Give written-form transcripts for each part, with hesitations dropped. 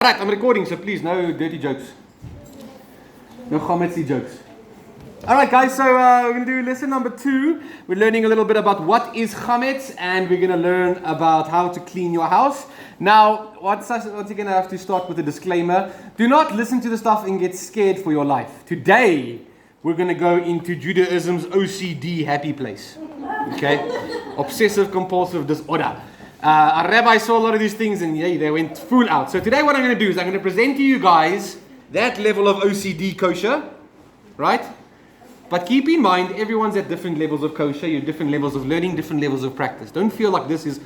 Alright, I'm recording, so please, no dirty jokes. No Chometz jokes. Alright guys, so we're going to do lesson number 2. We're learning a little bit about what is Chometz, and we're going to learn about how to clean your house. Now, once again I have to start with a disclaimer. Do not listen to the stuff and get scared for your life. Today, we're going to go into Judaism's OCD happy place. Okay? Obsessive compulsive disorder. Our rabbi saw a lot of these things and they went full out. So today what I'm going to do is I'm going to present to you guys that level of OCD kosher, right? But keep in mind, everyone's at different levels of kosher, you're different levels of learning, different levels of practice. Don't feel like this is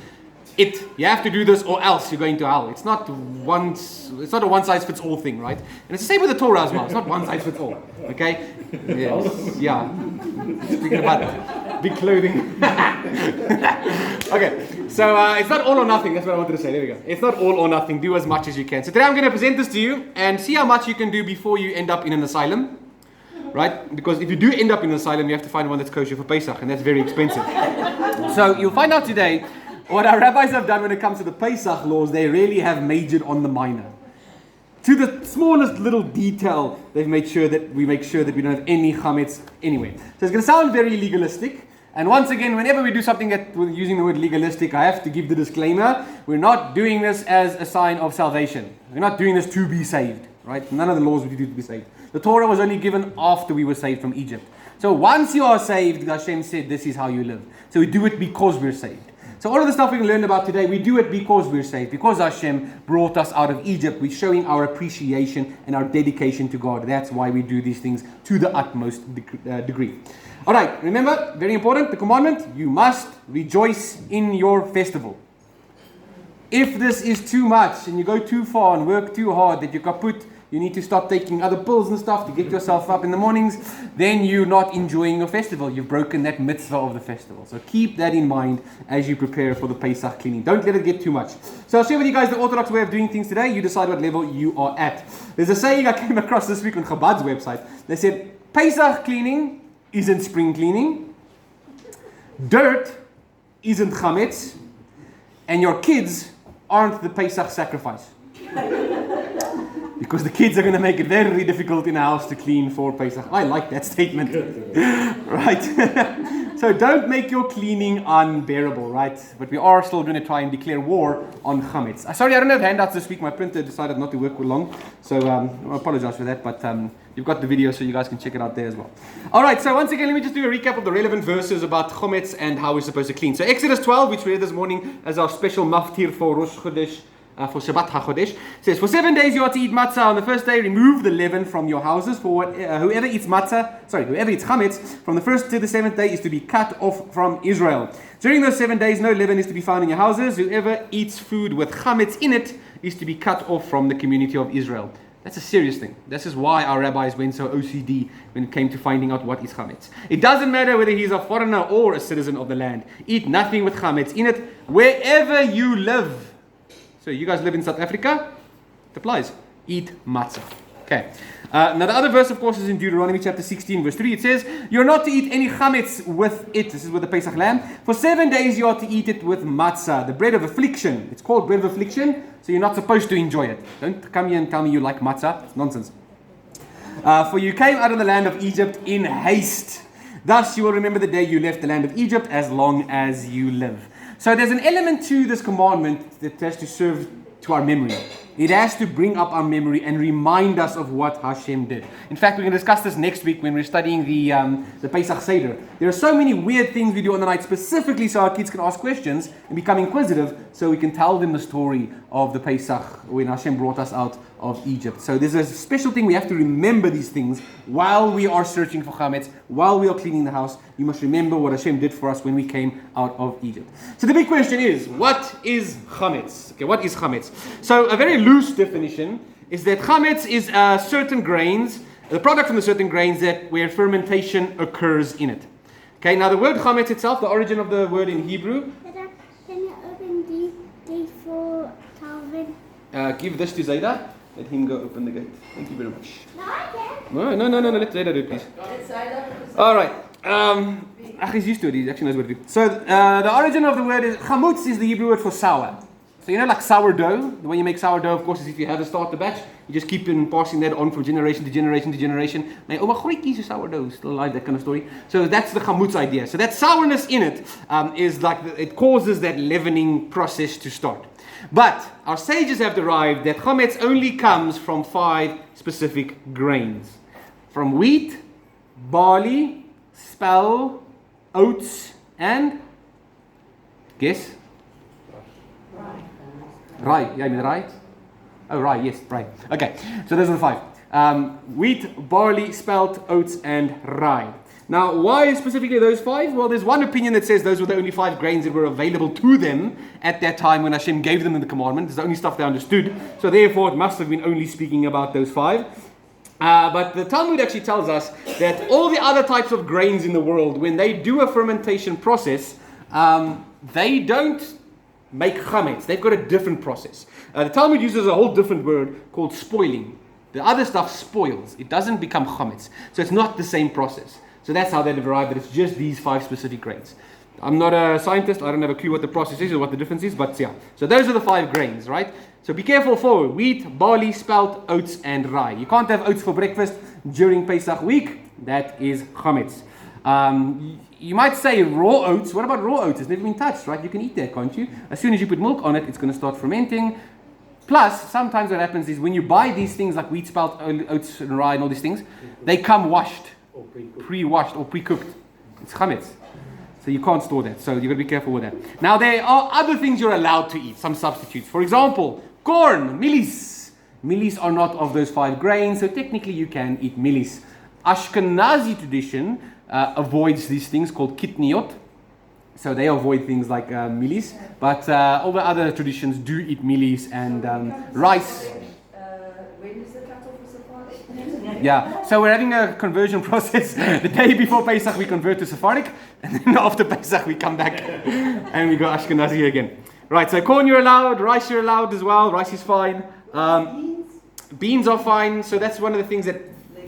it. You have to do this or else you're going to hell. It's not a one size fits all thing, right? And it's the same with the Torah as well. It's not one size fits all. Okay? Yes. Yeah. Speaking about big clothing. Okay. So it's not all or nothing. That's what I wanted to say. There we go. It's not all or nothing. Do as much as you can. So today I'm going to present this to you and see how much you can do before you end up in an asylum. Right? Because if you do end up in an asylum, you have to find one that's kosher for Pesach, and that's very expensive. So you'll find out today what our rabbis have done when it comes to the Pesach laws. They really have majored on the minor. To the smallest little detail, they've made sure that we make sure that we don't have any chametz anywhere. So it's going to sound very legalistic. And once again, whenever we do something that we're using the word legalistic, I have to give the disclaimer. We're not doing this as a sign of salvation. We're not doing this to be saved. Right? None of the laws we do to be saved. The Torah was only given after we were saved from Egypt. So once you are saved, Hashem said this is how you live. So we do it because we're saved. So all of the stuff we can learn about today, we do it because we're saved. Because Hashem brought us out of Egypt, we're showing our appreciation and our dedication to God. That's why we do these things to the utmost degree. Alright, remember, very important, the commandment, you must rejoice in your festival. If this is too much and you go too far and work too hard that you're kaput, you need to start taking other pills and stuff to get yourself up in the mornings, then you're not enjoying your festival. You've broken that mitzvah of the festival. So keep that in mind as you prepare for the Pesach cleaning. Don't let it get too much. So I'll share with you guys the Orthodox way of doing things today. You decide what level you are at. There's a saying I came across this week on Chabad's website. They said, Pesach cleaning isn't spring cleaning. Dirt isn't chametz. And your kids aren't the Pesach sacrifice. Because the kids are going to make it very difficult in a house to clean for Pesach. I like that statement. Right? So don't make your cleaning unbearable, right? But we are still going to try and declare war on chametz. Sorry, I don't have handouts this week. My printer decided not to work long. So I apologize for that. But you've got the video so you guys can check it out there as well. Alright, so once again, let me just do a recap of the relevant verses about Chometz and how we're supposed to clean. So Exodus 12, which we read this morning as our special maftir for Rosh Chodesh, for Shabbat HaChodesh, says, for 7 days you are to eat matzah. On the first day, remove the leaven from your houses. For whoever eats chametz, from the first to the 7th day is to be cut off from Israel. During those 7 days, no leaven is to be found in your houses. Whoever eats food with chametz in it is to be cut off from the community of Israel. That's a serious thing. This is why our rabbis went so OCD when it came to finding out what is chametz. It doesn't matter whether he's a foreigner or a citizen of the land. Eat nothing with chametz in it, wherever you live. So you guys live in South Africa? It applies. Eat matzah. Okay. Now the other verse, of course, is in Deuteronomy chapter 16, verse 3. It says, you're not to eat any chametz with it. This is with the Pesach lamb. For 7 days you are to eat it with matzah, the bread of affliction. It's called bread of affliction, so you're not supposed to enjoy it. Don't come here and tell me you like matzah. It's nonsense. For you came out of the land of Egypt in haste. Thus you will remember the day you left the land of Egypt as long as you live. So there's an element to this commandment that has to serve to our memory. It has to bring up our memory and remind us of what Hashem did. In fact, we're going to discuss this next week when we're studying the Pesach Seder. There are so many weird things we do on the night specifically so our kids can ask questions and become inquisitive so we can tell them the story of the Pesach when Hashem brought us out of Egypt. So there's a special thing, we have to remember these things while we are searching for chametz, while we are cleaning the house. You must remember what Hashem did for us when we came out of Egypt. So the big question is, what is chametz? Okay, what is chametz? So a very loose definition is that chametz is certain grains, the product from the certain grains where fermentation occurs in it. Okay, now the word chametz itself, the origin of the word in Hebrew. Dada, can you open D for Calvin? Give this to Zayda. Let him go open the gate. Thank you very much. No, I can. No. Let Zayda do it, please. All right. He's used to it. He actually knows what to do. So the origin of the word is chamutz is the Hebrew word for sour. So you know, like sourdough, the way you make sourdough, of course, is if you have a starter batch, you just keep passing that on from generation to generation to generation. My oma grootjies is sourdough, still alive, that kind of story. So that's the Chometz idea. So that sourness in it is like, it causes that leavening process to start. But our sages have derived that Chometz only comes from 5 specific grains. From wheat, barley, spell, oats, and guess? Rye. Yeah, I mean rye? Oh, rye, yes, rye. Okay, so those are the 5. Wheat, barley, spelt, oats, and rye. Now, why specifically those 5? Well, there's one opinion that says those were the only 5 grains that were available to them at that time when Hashem gave them the commandment. It's the only stuff they understood. So therefore, it must have been only speaking about those 5. But the Talmud actually tells us that all the other types of grains in the world, when they do a fermentation process, they don't make chametz. They've got a different process. The Talmud uses a whole different word called spoiling. The other stuff spoils. It doesn't become chametz. So it's not the same process. So that's how they derived that it's just these 5 specific grains. I'm not a scientist. I don't have a clue what the process is or what the difference is. But yeah. So those are the 5 grains, right? So be careful for wheat, barley, spelt, oats, and rye. You can't have oats for breakfast during Pesach week. That is chametz. You might say raw oats. What about raw oats? It's never been touched, right? You can eat that, can't you? As soon as you put milk on it, it's going to start fermenting. Plus, sometimes what happens is when you buy these things like wheat, spelt, oats, and rye, and all these things, they come washed, pre-washed or pre-cooked. It's chametz. So you can't store that. So you've got to be careful with that. Now, there are other things you're allowed to eat, some substitutes. For example, corn, milis. Milis are not of those 5 grains, so technically you can eat milis. Ashkenazi tradition avoids these things called kitniot. So they avoid things like milis. But all the other traditions do eat milis and rice. When is the cutoff for Sephardic? Yeah, so we're having a conversion process. The day before Pesach we convert to Sephardic, and then after Pesach we come back and we go Ashkenazi again. Right, so corn you're allowed, rice you're allowed as well, rice is fine. Beans are fine, so that's one of the things that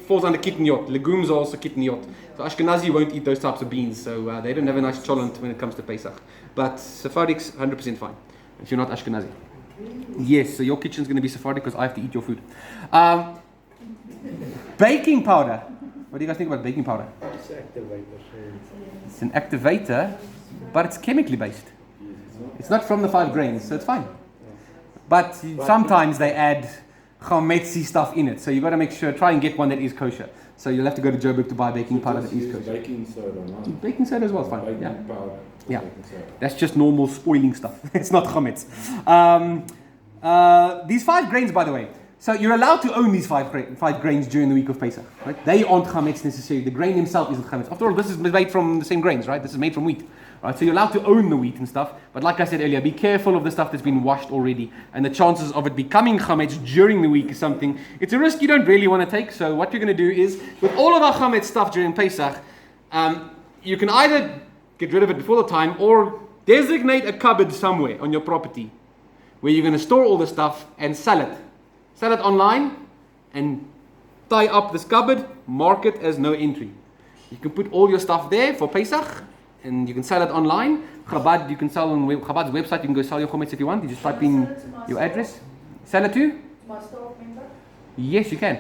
falls under kitniot. Legumes are also kitniot. So Ashkenazi won't eat those types of beans, so they don't have a nice cholent when it comes to Pesach. But Sephardic's 100% fine, if you're not Ashkenazi. Yes, so your kitchen's going to be Sephardic because I have to eat your food. Baking powder. What do you guys think about baking powder? It's activator. It's an activator, but it's chemically based. It's not from the 5 grains, so it's fine. But sometimes they add chometzy stuff in it, so you've got to make sure, try and get one that is kosher. So you'll have to go to Joburg to buy baking powder that is kosher. Baking soda, no? Baking soda as well is fine. Baking Yeah. powder. Yeah. Baking soda. That's just normal spoiling stuff. It's not chometz. These 5 grains, by the way. So you're allowed to own these 5 grains during the week of Pesach. Right? They aren't chametz necessarily. The grain himself isn't chametz. After all, this is made from the same grains, right? This is made from wheat. Right? So you're allowed to own the wheat and stuff. But like I said earlier, be careful of the stuff that's been washed already. And the chances of it becoming chametz during the week is something, it's a risk you don't really want to take. So what you're going to do is, with all of our chametz stuff during Pesach, you can either get rid of it before the time or designate a cupboard somewhere on your property where you're going to store all the stuff and sell it. Sell it online and tie up this cupboard, mark it as no entry. You can put all your stuff there for Pesach and you can sell it online. Chabad, you can sell on Chabad's website, you can go sell your chometz if you want. You just type in your address. Sell it to? My staff member? Yes, you can.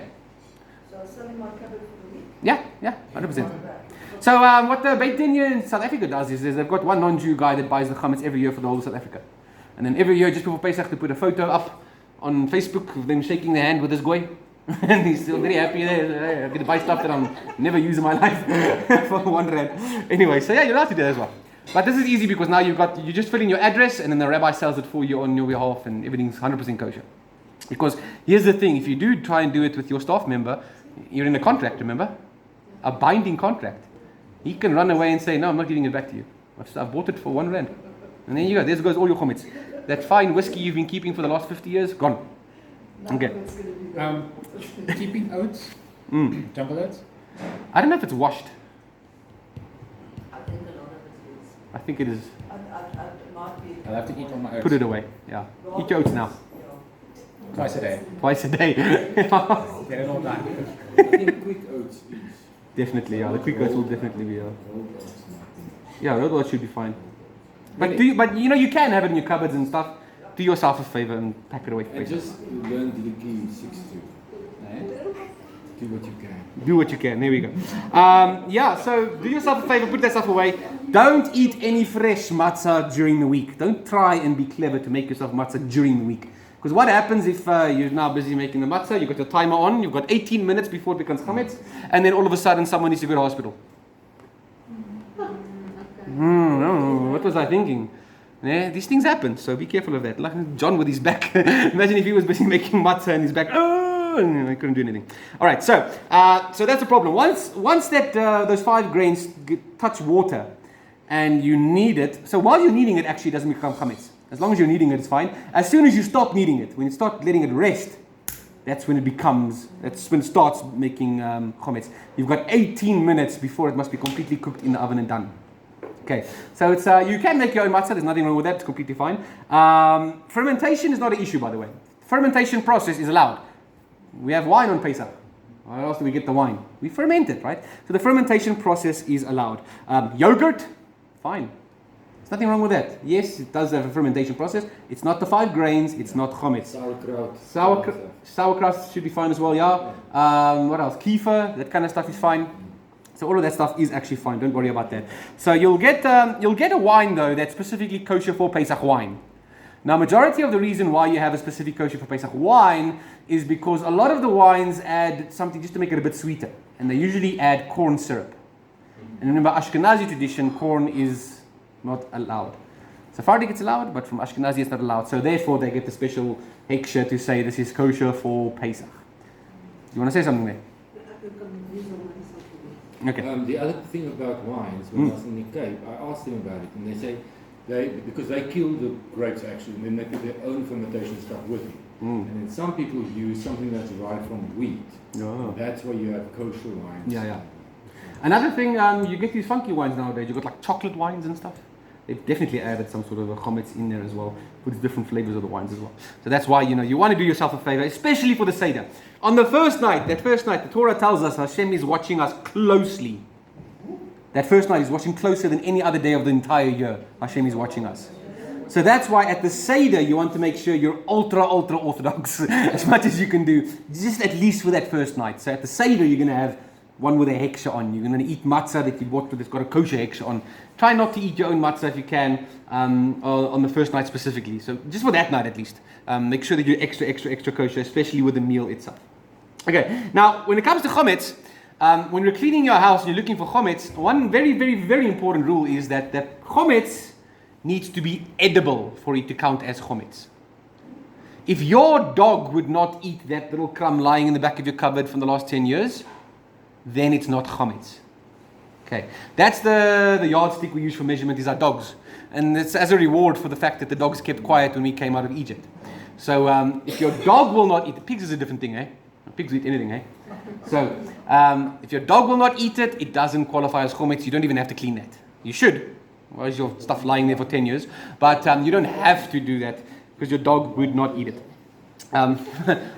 So I'm selling my cupboard for the week. Yeah, 100%. So what the Beit Din here in South Africa does is they've got one non-Jew guy that buys the chametz every year for the whole of South Africa. And then every year, just before Pesach, they put a photo up on Facebook of them shaking their hand with this guy. And he's still very happy there. I get to buy stuff that I'll never use in my life for 1 rand. Anyway, so yeah, you're allowed to do that as well. But this is easy because now you just fill in your address and then the rabbi sells it for you on your behalf and everything's 100% kosher. Because here's the thing, if you do try and do it with your staff member, you're in a contract, remember? A binding contract. He can run away and say, no, I'm not giving it back to you. I've bought it for 1 rand. And there you go, there goes all your chometz. That fine whiskey you've been keeping for the last 50 years, gone. Okay. Keeping oats, jumble oats. I don't know if it's washed. I think a lot of it is. I think it is. It might be. I'll have to eat all my oats. Put it away. Yeah. Eat your oats now. Twice a day. Twice a day. Get it all done. I think quick oats is. Definitely, yeah. The quick oats will definitely be. Rolled oats, I think. Yeah, rolled oats should be fine. But you can have it in your cupboards and stuff. do yourself a favor and pack it away for And Pesach. just learn the key 6 2. Do what you can. Do what you can. There we go. Yeah, so do yourself a favor, put that stuff away. Don't eat any fresh matzah during the week. Don't try and be clever to make yourself matzah during the week. Because what happens if you're now busy making the matzah, you've got your timer on, you've got 18 minutes before it becomes chometz, and then all of a sudden someone needs to go to hospital. No, what was I thinking? Yeah, these things happen, so be careful of that. Like John with his back. Imagine if he was busy making matzah and his back, and I couldn't do anything. All right, so that's the problem. Once that those 5 grains touch water and you knead it, so while you're kneading it, actually it doesn't become chametz. As long as you're kneading it, it's fine. As soon as you stop kneading it, when you start letting it rest, that's when it starts making chometz. You've got 18 minutes before it must be completely cooked in the oven and done. Okay, so it's you can make your own matzah. There's nothing wrong with that. It's completely fine. Fermentation is not an issue, by the way. Fermentation process is allowed. We have wine on Pesach. Where else do we get the wine? We ferment it, right? So the fermentation process is allowed. Yogurt, fine. There's nothing wrong with that. Yes, it does have a fermentation process. It's not the 5 grains. It's not chometz. Sauerkraut. Sauerkraut should be fine as well. Yeah. What else? Kefir, that kind of stuff is fine. So all of that stuff is actually fine. Don't worry about that. So you'll get a wine though that's specifically kosher for Pesach wine. Now, majority of the reason why you have a specific kosher for Pesach wine is because a lot of the wines add something just to make it a bit sweeter, and they usually add corn syrup. And remember, Ashkenazi tradition, corn is not allowed. Sephardic it's allowed, but from Ashkenazi it's not allowed. So therefore, they get the special heksha to say this is kosher for Pesach. You want to say something there? Okay. The other thing about wines, when I was in the Cape, I asked them about it, and they say because they kill the grapes actually, and then they put their own fermentation stuff with it. And then some people use something that's derived from wheat. Oh. That's why you have kosher wines. Yeah. Another thing, you get these funky wines nowadays. You've got like chocolate wines and stuff. They've definitely added some sort of a chometz in there as well, with different flavors of the wines as well. So that's why, you want to do yourself a favor, especially for the Seder. On the first night, the Torah tells us Hashem is watching us closely. That first night is watching closer than any other day of the entire year. Hashem is watching us. So that's why at the Seder, you want to make sure you're ultra orthodox as much as you can do, just at least for that first night. So at the Seder, you're going to have one with a heksha on. You're going to eat matzah that you bought that's got a kosher heksha on. Try not to eat your own matzah if you can on the first night specifically. So just for that night at least, make sure that you're extra kosher, especially with the meal itself. Okay, now when it comes to chometz, when you're cleaning your house and you're looking for chometz, one very, very, very important rule is that chometz needs to be edible for it to count as chometz. If your dog would not eat that little crumb lying in the back of your cupboard from the last 10 years, then it's not chometz. Okay, that's the yardstick we use for measurement is our dogs. And it's as a reward for the fact that the dogs kept quiet when we came out of Egypt. So if your dog will not eat, pigs is a different thing, eh? Pigs eat anything, eh? So if your dog will not eat it, it doesn't qualify as chometz. You don't even have to clean that. You should. Why is your stuff lying there for 10 years? But you don't have to do that because your dog would not eat it.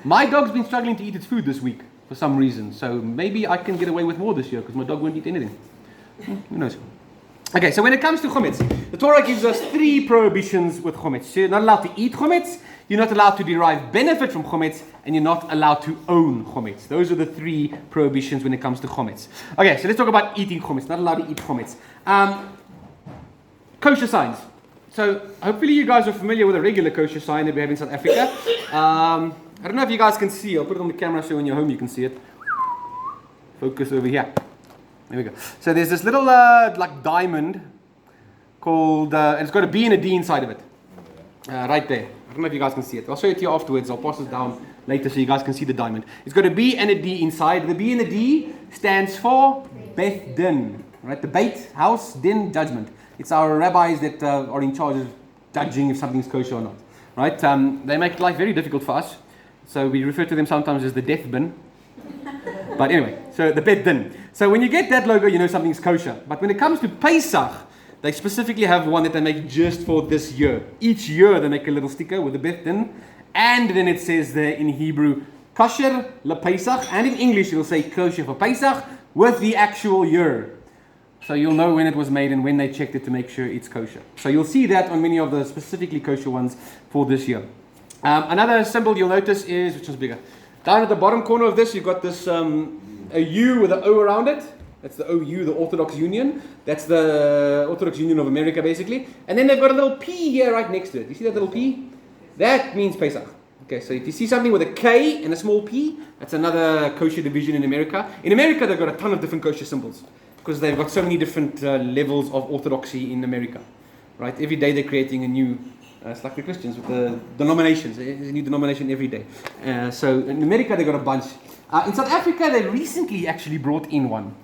My dog's been struggling to eat its food this week for some reason. So maybe I can get away with more this year because my dog won't eat anything. Who knows? Okay, so when it comes to chometz, the Torah gives us 3 prohibitions with chometz. So you're not allowed to eat chometz, you're not allowed to derive benefit from chometz, and you're not allowed to own chometz. Those are the 3 prohibitions when it comes to chometz. Okay, so let's talk about eating chometz. Not allowed to eat chometz. Kosher signs. So hopefully you guys are familiar with a regular kosher sign that we have in South Africa. I don't know if you guys can see. I'll put it on the camera so when you're home you can see it. Focus over here. There we go. So there's this little like diamond called, and it's got a B and a D inside of it. Right there. I don't know if you guys can see it. I'll show it to you afterwards. I'll pass it down later so you guys can see the diamond. It's got a B and a D inside. The B and the D stands for Beth Din. Right? The Beit, house, Din, judgment. It's our rabbis that are in charge of judging if something's kosher or not. Right? They make life very difficult for us. So we refer to them sometimes as the death bin. But anyway, so the Bet Din. So when you get that logo, you know something's kosher. But when it comes to Pesach, they specifically have one that they make just for this year. Each year they make a little sticker with the Bet Din. And then it says there in Hebrew, Kosher le Pesach. And in English it'll say kosher for Pesach with the actual year. So you'll know when it was made and when they checked it to make sure it's kosher. So you'll see that on many of the specifically kosher ones for this year. Another symbol you'll notice is, which is bigger? Down at the bottom corner of this, you've got this a U with an O around it. That's the OU, the Orthodox Union. That's the Orthodox Union of America, basically. And then they've got a little P here right next to it. You see that little P? That means Pesach. Okay, so if you see something with a K and a small P, that's another kosher division in America. In America, they've got a ton of different kosher symbols because they've got so many different levels of orthodoxy in America. Right? Every day they're creating a new, it's like the Christians with the denominations. There's a new denomination every day. So in America, they've got a bunch. In South Africa, they recently actually brought in one.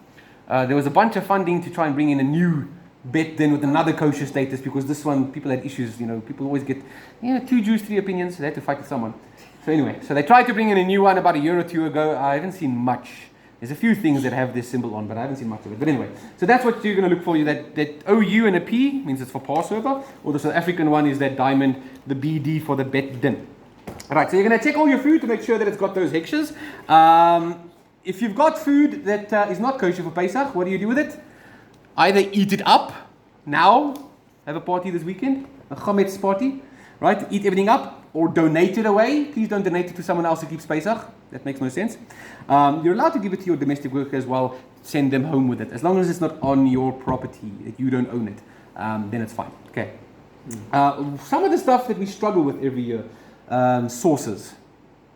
There was a bunch of funding to try and bring in a new bet then with another kosher status because this one, people had issues, people always get, 2 Jews, 3 opinions, so they had to fight with someone. So anyway, so they tried to bring in a new one about a year or two ago. I haven't seen much. There's a few things that have this symbol on, but I haven't seen much of it. But anyway, so that's what you're going to look for. That OU and a P means it's for Passover, or the South African one is that diamond, the BD for the bet din. Alright, so you're going to check all your food to make sure that it's got those hexes. If you've got food that is not kosher for Pesach, what do you do with it? Either eat it up now, have a party this weekend, a Chometz party, right? Eat everything up, or donate it away. Please don't donate it to someone else who keeps Pesach. That makes no sense. You're allowed to give it to your domestic worker as well. Send them home with it, as long as it's not on your property, that you don't own it. Then it's fine. Okay. Some of the stuff that we struggle with every year, sauces.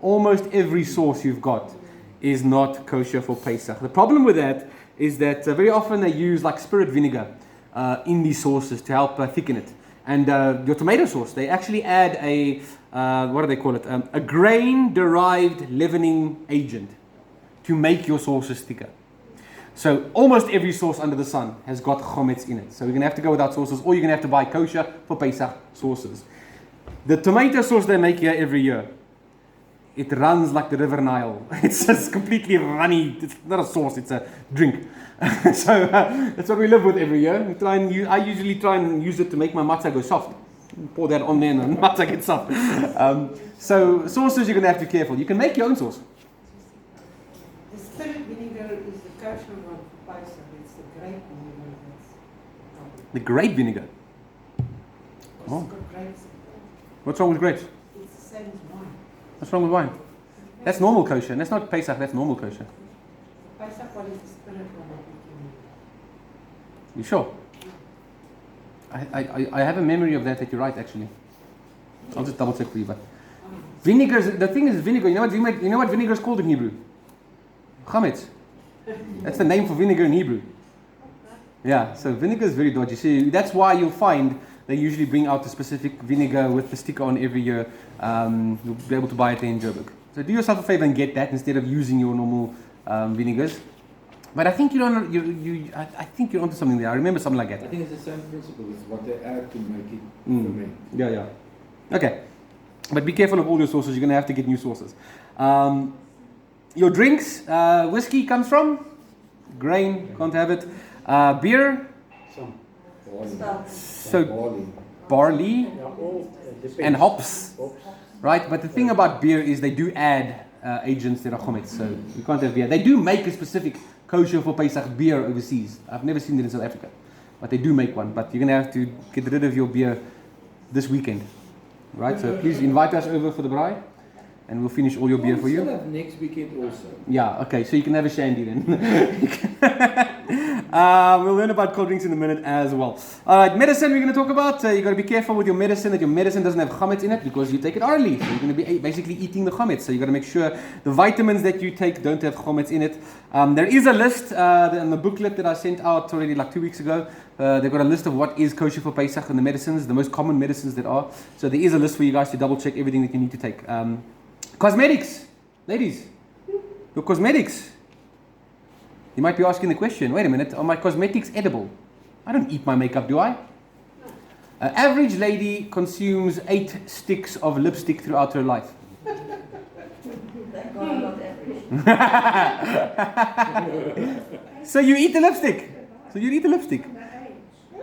Almost every sauce you've got is not kosher for Pesach. The problem with that is that very often they use like spirit vinegar in these sauces to help thicken it. And your tomato sauce, they actually add a, what do they call it? A grain-derived leavening agent to make your sauces thicker. So almost every sauce under the sun has got chometz in it. So you're going to have to go without sauces, or you're going to have to buy kosher for Pesach sauces. The tomato sauce they make here every year, it runs like the River Nile. It's just completely runny. It's not a sauce, it's a drink. So that's what we live with every year. I usually try and use it to make my matzah go soft. Pour that on there and the matzah gets soft. So sauces, you're going to have to be careful. You can make your own sauce. The spirit vinegar is the kosher one for Pesach. It's the grape vinegar that's The grape vinegar. Oh. It's got grapes. What's wrong with grapes? It's the same as wine. What's wrong with wine? That's normal kosher. That's not Pesach, that's normal kosher. Pesach one is the spirit one that we can You sure? I have a memory of that you're right, actually. I'll just double check for you. But vinegar, the thing is vinegar. You know what vinegar is called in Hebrew? Chometz. That's the name for vinegar in Hebrew. Yeah, so vinegar is very dodgy. See, that's why you'll find they usually bring out the specific vinegar with the sticker on every year. You'll be able to buy it in Joburg. So do yourself a favor and get that instead of using your normal vinegars. But I think I think you're onto something there. I remember something like that. I think it's the same principle. It's what they add to make it ferment. Yeah. Okay. But be careful of all your sauces. You're going to have to get new sauces. Your drinks, whiskey comes from? Grain, can't have it. Beer? So barley and hops, right? But the thing about beer is they do add agents that are chometz, so you can't have beer. They do make a specific kosher for Pesach beer overseas. I've never seen it in South Africa, but they do make one. But you're going to have to get rid of your beer this weekend, right? So please invite us over for the braai, and we'll finish all your beer for you. We'll have next weekend also. Yeah, okay, so you can have a shandy then. We'll learn about cold drinks in a minute as well. Alright, medicine we're going to talk about. You've got to be careful with your medicine, that your medicine doesn't have chometz in it, because you take it orally. So you're going to be basically eating the chometz. So you've got to make sure the vitamins that you take don't have chometz in it. There is a list in the booklet that I sent out already like 2 weeks ago. They've got a list of what is kosher for Pesach and the medicines, the most common medicines that are. So there is a list for you guys to double check everything that you need to take. Cosmetics, ladies, your cosmetics. You might be asking the question, wait a minute, are my cosmetics edible? I don't eat my makeup, do I? Average lady consumes 8 sticks of lipstick throughout her life. Thank God I'm not average. So you eat the lipstick.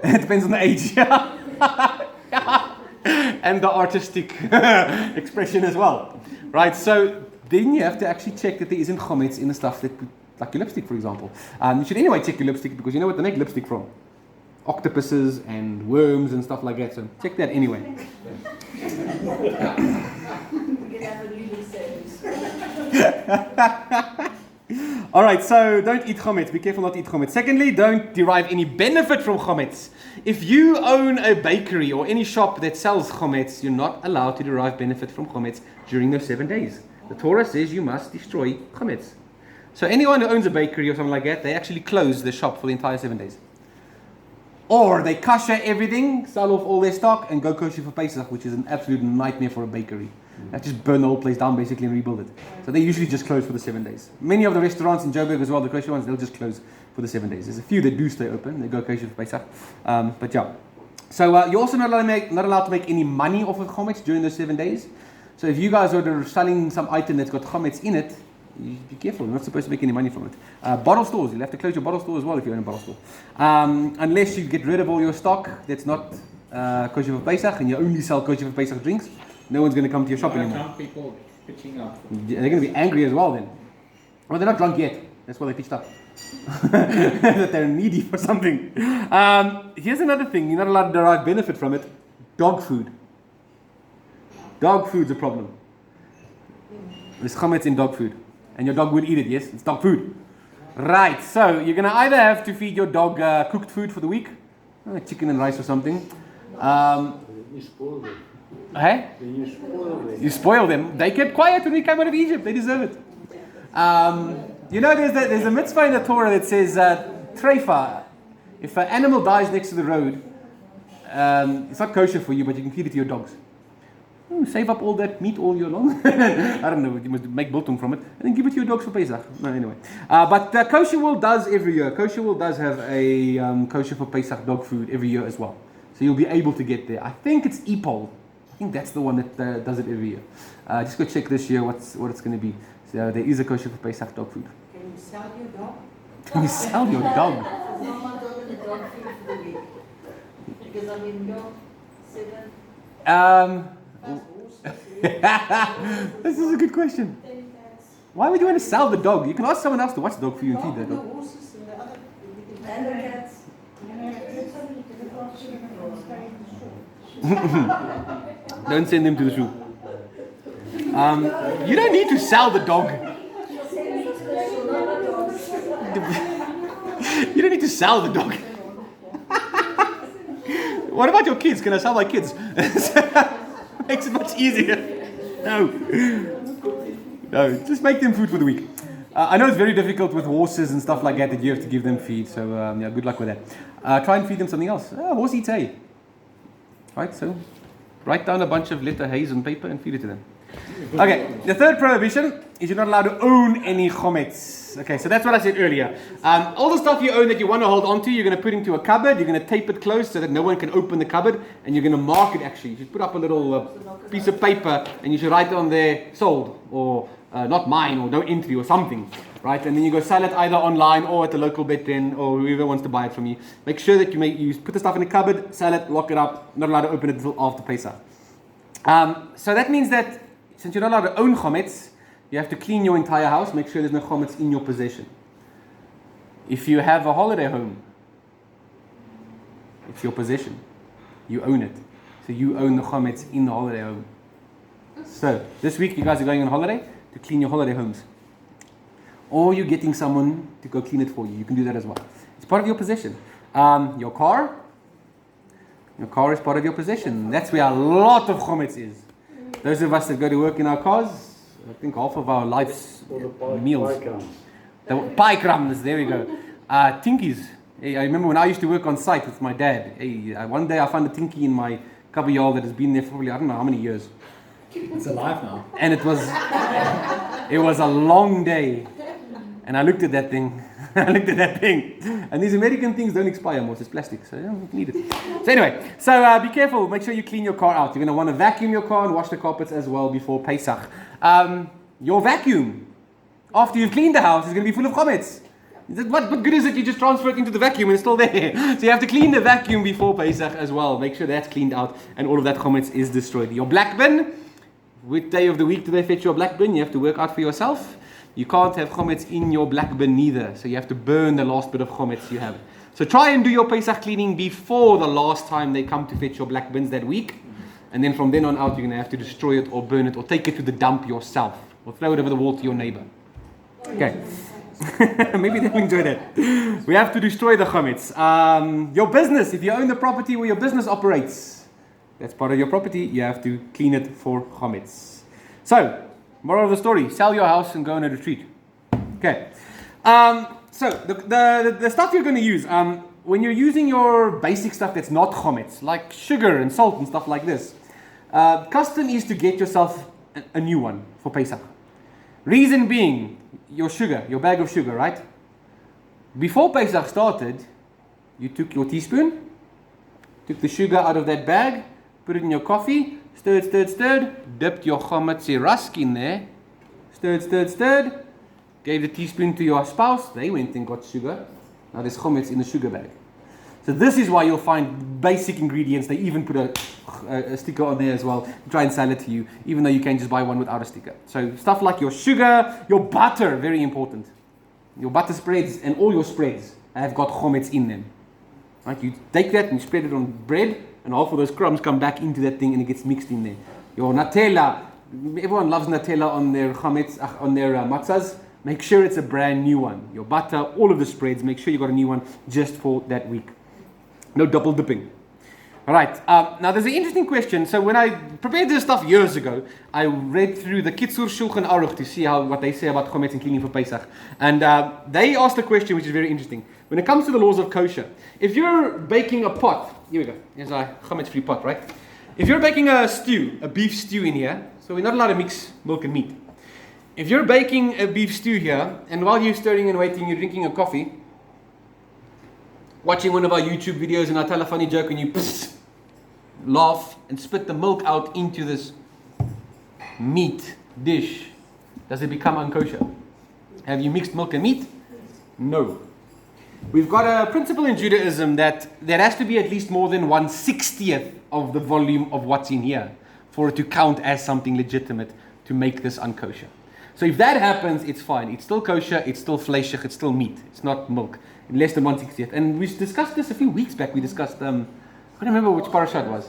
It depends on the age. And the artistic expression as well. Right, so then you have to actually check that there isn't chometz in the stuff that like your lipstick, for example. You should anyway check your lipstick because you know what they make lipstick from? Octopuses and worms and stuff like that. So check that anyway. All right, so don't eat chometz. Be careful not to eat chometz. Secondly, don't derive any benefit from chometz. If you own a bakery or any shop that sells chometz, you're not allowed to derive benefit from chometz during those 7 days. The Torah says you must destroy chometz. So anyone who owns a bakery or something like that, they actually close the shop for the entire 7 days. Or they kasher everything, sell off all their stock, and go kosher for Pesach, which is an absolute nightmare for a bakery. They just burn the whole place down basically and rebuild it. So they usually just close for the 7 days. Many of the restaurants in Joburg as well, the kosher ones, they'll just close for the 7 days. There's a few that do stay open, they go kosher for Pesach. But yeah. So you're also not allowed to make any money off of chometz during those 7 days. So if you guys are selling some item that's got chometz in it, you be careful, you're not supposed to make any money from it. Bottle stores, you'll have to close your bottle store as well if you own a bottle store. Unless you get rid of all your stock that's not kosher for Pesach and you only sell kosher for Pesach drinks, no one's going to come to your shop anymore. Drunk people pitching up. They're going to be angry as well then. Well, they're not drunk yet. That's why they pitched up. That they're needy for something. Here's another thing. You're not allowed to derive benefit from it. Dog food. Dog food's a problem. There's chometz in dog food. And your dog will eat it, yes? It's dog food. Right, so you're going to either have to feed your dog cooked food for the week, like chicken and rice or something. You spoil them. Hey? You spoil them. You spoil them. They kept quiet when we came out of Egypt. They deserve it. You know, there's a mitzvah in the Torah that says, treifa. If an animal dies next to the road, it's not kosher for you, but you can feed it to your dogs. Save up all that meat all year long. I don't know, you must make biltong from it. And then give it to your dogs for Pesach. No, anyway. But Kosher World does every year. Kosher World does have a kosher for Pesach dog food every year as well. So you'll be able to get there. I think it's EPOL. I think that's the one that does it every year. Just go check this year what it's going to be. So there is a kosher for Pesach dog food. Can you sell your dog? Can you sell your dog? Because Mama told me the dog food for the week. Because I mean, no, 7. This is a good question. Why would you want to sell the dog? You can ask someone else to watch the dog for you and feed the The dog. horses and the other. And the cats. Don't send them to the zoo. You don't need to sell the dog. You don't need to sell the dog. What about your kids? Can I sell my kids? Makes it much easier. No, just make them food for the week. I know it's very difficult with horses and stuff like that you have to give them feed. So yeah, good luck with that. Try and feed them something else. Horse eats hay. Right, so write down a bunch of letter hays on paper and feed it to them. Okay, the third prohibition is you're not allowed to own any chometz. Okay, so that's what I said earlier. All the stuff you own that you want to hold on to, you're going to put into a cupboard, you're going to tape it closed so that no one can open the cupboard, and you're going to mark it actually. You should put up a little piece of paper and you should write on there, sold, or not mine, or no entry, or something. Right, and then you go sell it either online or at the local bet den, or whoever wants to buy it from you. Make sure that you put the stuff in a cupboard, sell it, lock it up, not allowed to open it until after Pesach. So that means that since you're not allowed to own chometz, you have to clean your entire house, make sure there's no chometz in your possession. If you have a holiday home, it's your possession. You own it. So you own the chometz in the holiday home. So this week you guys are going on holiday to clean your holiday homes. Or you're getting someone to go clean it for you. You can do that as well. It's part of your possession. Your car is part of your possession. That's where a lot of chometz is. Those of us that go to work in our cars, I think half of our life's meals. The pie crumbs, there we go. Tinkies. Hey, I remember when I used to work on site with my dad. Hey, one day I found a tinky in my cupboard yard that has been there for probably, I don't know how many years. It's alive now. And it was a long day. And I looked at that thing. And these American things don't expire more. It's plastic, so you don't need it. So anyway, be careful. Make sure you clean your car out. You're going to want to vacuum your car and wash the carpets as well before Pesach. Your vacuum, after you've cleaned the house, is going to be full of chometz. What good is it? You just transfer it into the vacuum and it's still there. So you have to clean the vacuum before Pesach as well. Make sure that's cleaned out and all of that chometz is destroyed. Your black bin, which day of the week do they fetch your black bin? You have to work out for yourself. You can't have chometz in your black bin neither. So you have to burn the last bit of chometz you have. So try and do your Pesach cleaning before the last time they come to fetch your black bins that week. And then from then on out, you're going to have to destroy it or burn it or take it to the dump yourself. Or throw it over the wall to your neighbor. Okay. Maybe they'll enjoy that. We have to destroy the chometz. Your business, if you own the property where your business operates, that's part of your property, you have to clean it for chometz. So, moral of the story, sell your house and go on a retreat. Okay. So, the stuff you're going to use, when you're using your basic stuff that's not chometz, like sugar and salt and stuff like this, custom is to get yourself a new one for Pesach. Reason being, your sugar, your bag of sugar, right? Before Pesach started, you took your teaspoon, took the sugar out of that bag, put it in your coffee, stirred, dipped your chometz rusk in there, stirred, gave the teaspoon to your spouse, they went and got sugar. Now there's chometz in the sugar bag. So this is why you'll find basic ingredients. They even put a sticker on there as well to try and sell it to you, even though you can just buy one without a sticker. So stuff like your sugar, your butter, very important. Your butter spreads and all your spreads have got chometz in them. Right? You take that and you spread it on bread, and half of those crumbs come back into that thing and it gets mixed in there. Your Nutella, everyone loves Nutella on their chometz, on their matzahs. Make sure it's a brand new one. Your butter, all of the spreads, make sure you got a new one just for that week. No double dipping. All right. Now there's an interesting question. So when I prepared this stuff years ago, I read through the Kitzur Shulchan Aruch to see what they say about chometz and cleaning for Pesach. And they asked a question which is very interesting. When it comes to the laws of kosher, if you're baking a pot, here we go. Here's our chometz-free pot, right? If you're baking a stew, a beef stew in here, so we're not allowed to mix milk and meat. If you're baking a beef stew here, and while you're stirring and waiting, you're drinking a coffee, watching one of our YouTube videos and I tell a funny joke and you laugh and spit the milk out into this meat dish, does it become unkosher? Have you mixed milk and meat? No. We've got a principle in Judaism that there has to be at least more than 1/60th of the volume of what's in here for it to count as something legitimate to make this unkosher. So if that happens, it's fine. It's still kosher, it's still fleshig, it's still meat. It's not milk. Less than 1/60th. And we discussed this a few weeks back. We discussed, I can't remember which parasha it was.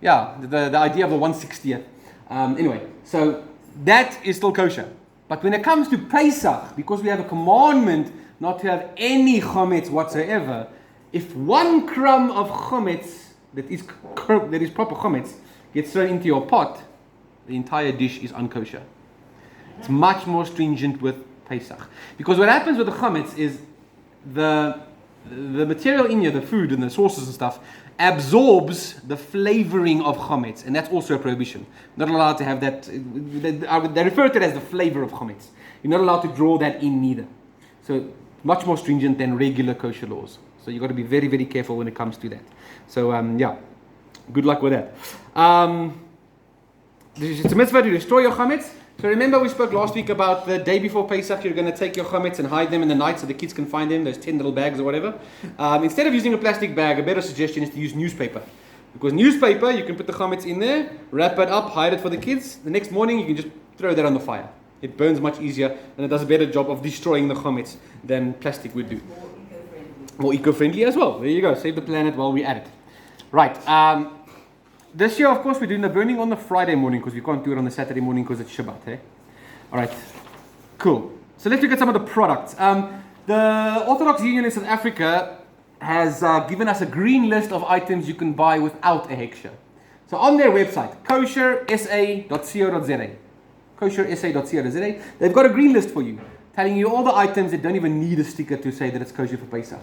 Yeah, the idea of the 1/60th. Anyway, so that is still kosher. But when it comes to Pesach, because we have a commandment not to have any chometz whatsoever, if one crumb of chometz that is proper chometz gets thrown into your pot, the entire dish is unkosher. It's much more stringent with Pesach. Because what happens with the chometz is the material in here, the food and the sauces and stuff, absorbs the flavoring of chometz, and that's also a prohibition. Not allowed to have that. They refer to it as the flavor of chometz. You're not allowed to draw that in neither. So much more stringent than regular kosher laws. So you've got to be very, very careful when it comes to that. So good luck with that. It's a mitzvah to destroy your chometz. So remember we spoke last week about the day before Pesach, you're going to take your chometz and hide them in the night so the kids can find them, those 10 little bags or whatever. Instead of using a plastic bag, a better suggestion is to use newspaper. Because newspaper, you can put the chometz in there, wrap it up, hide it for the kids. The next morning, you can just throw that on the fire. It burns much easier and it does a better job of destroying the chometz than plastic would do. More eco-friendly as well. There you go. Save the planet while we're at it. Right. This year, of course, we're doing the burning on the Friday morning because we can't do it on the Saturday morning because it's Shabbat. Eh? All right. Cool. So let's look at some of the products. The Orthodox Union in South Africa has given us a green list of items you can buy without a heksher. So on their website, koshersa.co.za, koshersa.co.za, they've got a green list for you, telling you all the items that don't even need a sticker to say that it's kosher for Pesach.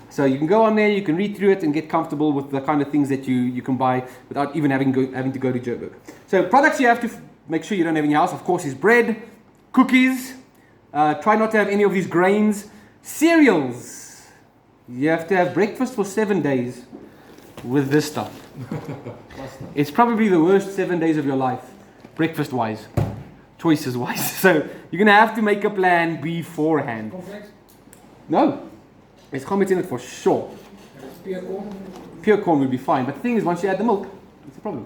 So you can go on there, you can read through it and get comfortable with the kind of things that you can buy without even having to go to Joburg. So products you have to make sure you don't have in your house, of course, is bread, cookies, try not to have any of these grains, cereals. You have to have breakfast for 7 days with this stuff. It's probably the worst 7 days of your life, breakfast-wise. Choices-wise. So you're going to have to make a plan beforehand. Cornflakes? No. There's chometz in it for sure. Pure corn? Pure corn would be fine. But the thing is, once you add the milk, it's a problem.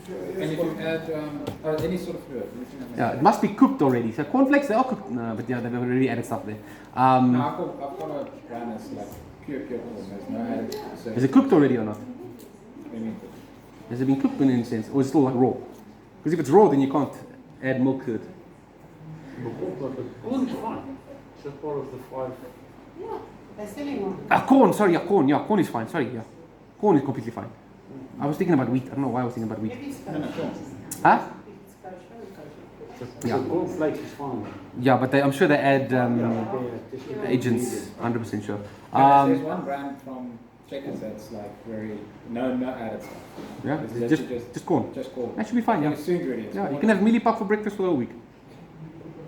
And if you add any sort of fluid, anything that makes Yeah, it must be cooked already. So cornflakes, they are cooked. No, but yeah, they've already added stuff there. No, I've got a brand that's like pure corn. There's no added. So Is it cooked already or not? I mean, Has it been cooked in any sense? Or is it still like raw? Because if it's raw, then you can't add milk to it. But the corn is fine. It's just part of the 5. Yeah, they're selling one. Corn, sorry, yeah, corn. Yeah, corn is fine. Sorry, yeah. Corn is completely fine. I was thinking about wheat. I don't know why I was thinking about wheat. Maybe it's no, kosher. corn. Huh? If it's kosher. Yeah. The cornflakes is fine. Yeah, but I'm sure they add Yeah, agents. 100% sure. There's one brand from Checkers that's like very no added stuff. Yeah, It's just literally just corn. just corn. That should be fine. Yeah. It's two ingredients. Yeah, you can have mealie puck for breakfast for the whole week.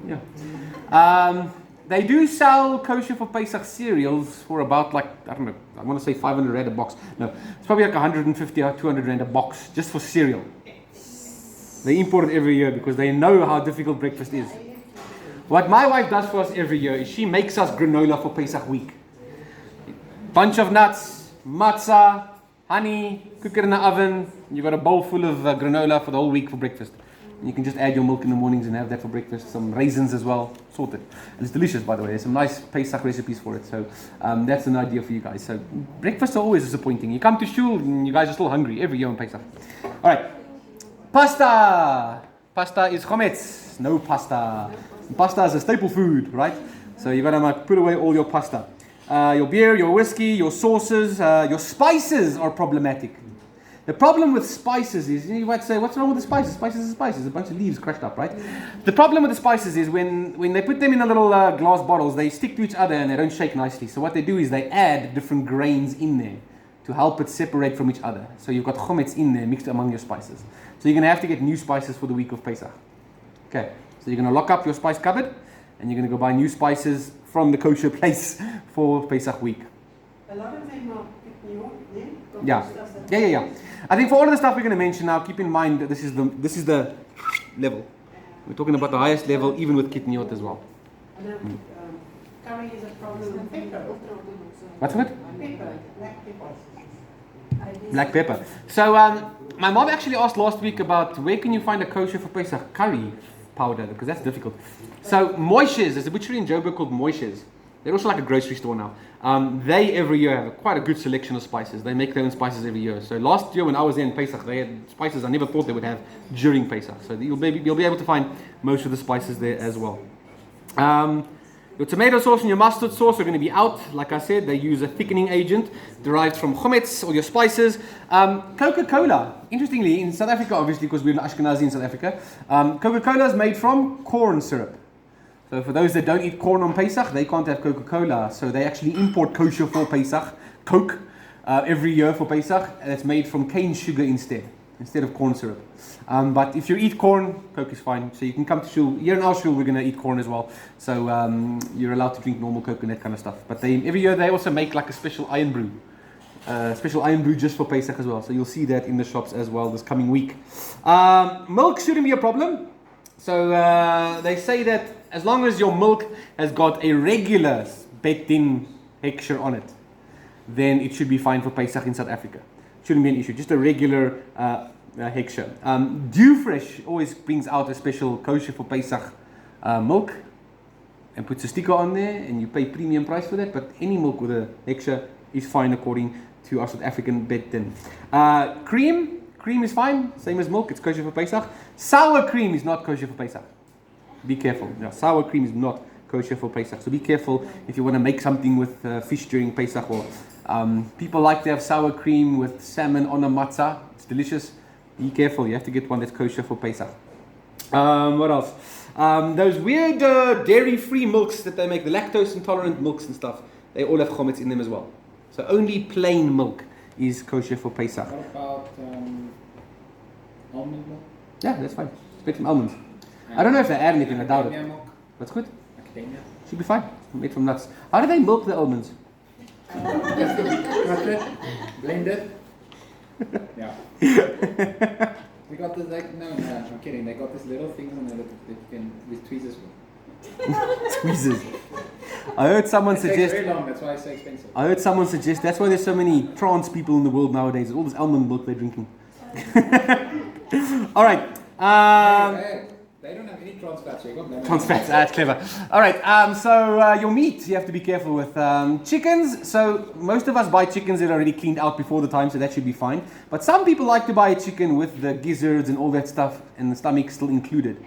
Yeah. They do sell kosher for Pesach cereals for about like, I don't know, I want to say 500 rand a box. No, it's probably like 150 or 200 rand a box just for cereal. They import it every year because they know how difficult breakfast is. What my wife does for us every year is she makes us granola for Pesach week. Bunch of nuts, matzah, honey, cook it in the oven. You've got a bowl full of granola for the whole week for breakfast. You can just add your milk in the mornings and have that for breakfast. Some raisins as well, sorted. And it's delicious, by the way. There's some nice Pesach recipes for it. So that's an idea for you guys. So breakfasts are always disappointing. You come to shul and you guys are still hungry every year on Pesach. All right. Pasta. Pasta is chometz. No pasta. Pasta is a staple food, right? So you got to put away all your pasta. Your beer, your whiskey, your sauces, your spices are problematic. The problem with spices is, you might say, what's wrong with the spices? Spices are spices, a bunch of leaves crushed up, right? The problem with the spices is when they put them in a little glass bottles, they stick to each other and they don't shake nicely. So what they do is they add different grains in there to help it separate from each other. So you've got chometz in there mixed among your spices. So you're going to have to get new spices for the week of Pesach. Okay, so you're going to lock up your spice cupboard and you're going to go buy new spices from the kosher place for Pesach week. A lot of them are new, Yeah. Yeah. I think for all of the stuff we're going to mention now, keep in mind that this is the level. We're talking about the highest level, even with kitniot as well. I know curry is a problem with pepper. What's it? Pepper, black pepper. Black pepper. So my mom actually asked last week about where can you find a kosher for Pesach curry powder, because that's difficult. So Moishes, there's a butchery in Joburg called Moishes. They're also like a grocery store now. They every year have quite a good selection of spices. They make their own spices every year. So last year when I was there in Pesach, they had spices I never thought they would have during Pesach. So you'll be able to find most of the spices there as well. Your tomato sauce and your mustard sauce are going to be out. Like I said, they use a thickening agent derived from chometz or your spices. Coca-Cola. Interestingly, in South Africa, obviously, because we're Ashkenazi in South Africa, Coca-Cola is made from corn syrup. So for those that don't eat corn on Pesach, they can't have Coca-Cola. So they actually import kosher for Pesach, Coke, every year for Pesach. And it's made from cane sugar instead of corn syrup. But if you eat corn, Coke is fine. So you can come to shul. Here in our shul, we're going to eat corn as well. So you're allowed to drink normal Coke and that kind of stuff. But every year they also make like a special iron brew. Just for Pesach as well. So you'll see that in the shops as well this coming week. Milk shouldn't be a problem. So they say that as long as your milk has got a regular bet-in hechsher on it, then it should be fine for Pesach in South Africa. Shouldn't be an issue. Just a regular hechsher. Dew Fresh always brings out a special kosher for Pesach milk and puts a sticker on there, and you pay premium price for that. But any milk with a hechsher is fine according to our South African bet-in. Cream is fine, same as milk. It's kosher for Pesach. Sour cream is not kosher for Pesach. Be careful. Yeah, sour cream is not kosher for Pesach. So be careful if you want to make something with fish during Pesach. Or people like to have sour cream with salmon on a matzah. It's delicious. Be careful. You have to get one that's kosher for Pesach. What else? Those weird dairy-free milks that they make, the lactose intolerant milks and stuff, they all have chometz in them as well. So only plain milk is kosher for Pesach. What about almond milk? Yeah, that's fine. It's made from almonds. I don't know if they add anything, I doubt it. Macadamia milk? That's good. Macadamia? Should be fine. It's made from nuts. How do they milk the almonds? Cut it, blend it. Yeah. We got this like, no, I'm kidding. They got this little things on there that you can, with tweezers with. Tweezers. I heard someone It takes suggest. very long, that's why it's so expensive. I heard someone suggest that's why there's so many trans people in the world nowadays. All this almond milk they're drinking. All right. Hey, they don't have any trans fats. You got them. Trans fats, that's clever. All right, so your meat, you have to be careful with. Chickens, so most of us buy chickens that are already cleaned out before the time, so that should be fine. But some people like to buy a chicken with the gizzards and all that stuff and the stomach still included.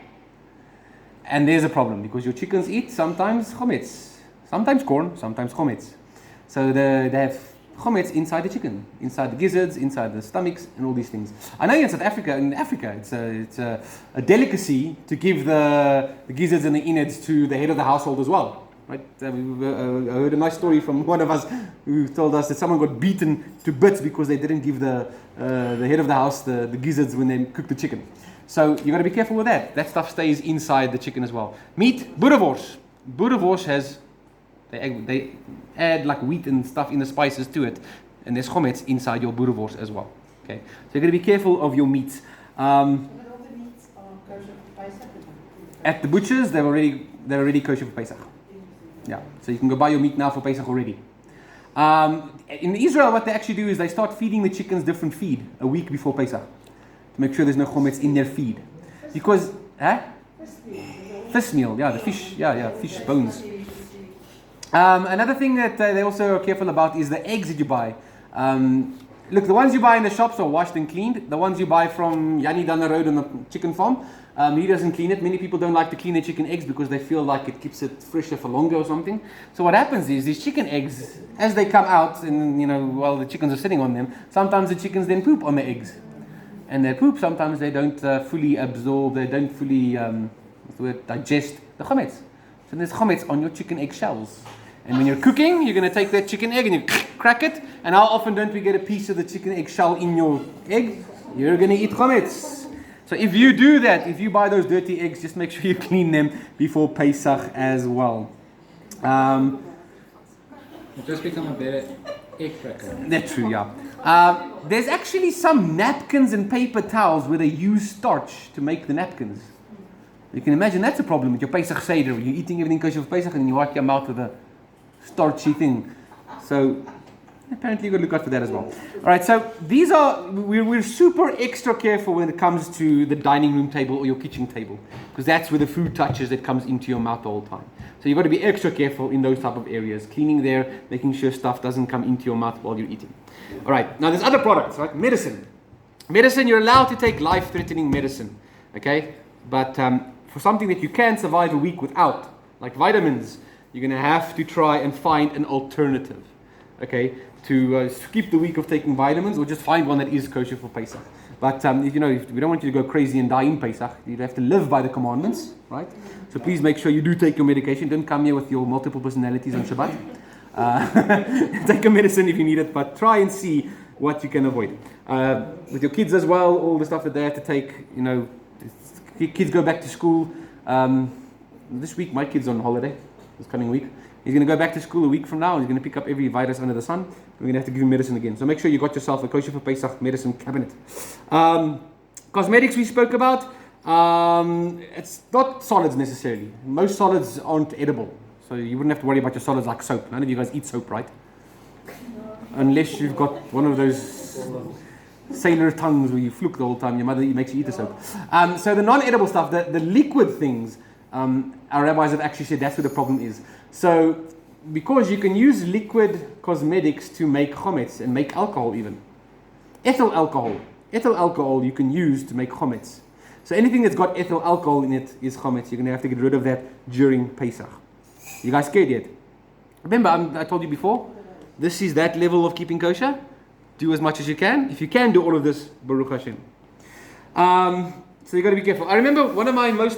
And there's a problem, because your chickens eat sometimes chometz, sometimes corn, sometimes chometz. So they have chometz inside the chicken, inside the gizzards, inside the stomachs, and all these things. I know in South Africa, it's a delicacy to give the gizzards and the innards to the head of the household as well. Right? I heard a nice story from one of us who told us that someone got beaten to bits because they didn't give the head of the house the gizzards when they cooked the chicken. So you got to be careful with that. That stuff stays inside the chicken as well. Meat, boerewors. Boerewors has, they add like wheat and stuff in the spices to it, and there's chometz inside your boerewors as well. Okay, so you got to be careful of your meats. But all the meats are kosher for Pesach. At the butchers, they're already kosher for Pesach. Yeah, so you can go buy your meat now for Pesach already. In Israel, what they actually do is they start feeding the chickens different feed a week before Pesach to make sure there's no chometz in their feed. Because, fish meal, yeah, the fish, fish bones. Another thing that they also are careful about is the eggs that you buy. Look, the ones you buy in the shops are washed and cleaned. The ones you buy from Yanni down the road on the chicken farm, he doesn't clean it. Many people don't like to clean their chicken eggs because they feel like it keeps it fresher for longer or something. So what happens is these chicken eggs, as they come out and while the chickens are sitting on them, sometimes the chickens then poop on the eggs. And their poop, sometimes they don't fully absorb, they don't fully digest the chometz. So there's chometz on your chicken egg shells. And when you're cooking, you're going to take that chicken egg and you crack it. And how often don't we get a piece of the chicken egg shell in your egg? You're going to eat chometz. So if you do that, if you buy those dirty eggs, just make sure you clean them before Pesach as well. It just become a better egg cracker. That's true, yeah. There's actually some napkins and paper towels where they use starch to make the napkins. You can imagine that's a problem with your Pesach Seder. You're eating everything kosher for Pesach and then you wipe your mouth with a starchy thing. So apparently you've got to look out for that as well. Alright, so these are, we're super extra careful when it comes to the dining room table or your kitchen table, because that's where the food touches that comes into your mouth the whole time. So you've got to be extra careful in those type of areas, cleaning there, making sure stuff doesn't come into your mouth while you're eating. Alright, now there's other products, right? Medicine, you're allowed to take life-threatening medicine, okay? But for something that you can survive a week without, like vitamins, you're going to have to try and find an alternative, okay, to skip the week of taking vitamins, or just find one that is kosher for Pesach. But if we don't want you to go crazy and die in Pesach, you have to live by the commandments, right? So please make sure you do take your medication. Don't come here with your multiple personalities on Shabbat. Take a medicine if you need it, but try and see what you can avoid. With your kids as well, all the stuff that they have to take, kids go back to school. This week, my kid's on holiday, this coming week. He's going to go back to school a week from now, and he's going to pick up every virus under the sun. We're going to have to give him medicine again. So make sure you got yourself a kosher for Pesach medicine cabinet. Cosmetics we spoke about. It's not solids necessarily. Most solids aren't edible. So you wouldn't have to worry about your solids like soap. None of you guys eat soap, right? Unless you've got one of those sailor tongues where you fluke the whole time, your mother makes you eat the soap. So the non-edible stuff, the liquid things, our rabbis have actually said that's where the problem is. So because you can use liquid cosmetics to make chometz and make alcohol even. Ethyl alcohol you can use to make chometz. So anything that's got ethyl alcohol in it is chometz. You're going to have to get rid of that during Pesach. You guys scared yet? Remember, I told you before, this is that level of keeping kosher. Do as much as you can. If you can do all of this, Baruch Hashem. So you got to be careful. I remember one of my most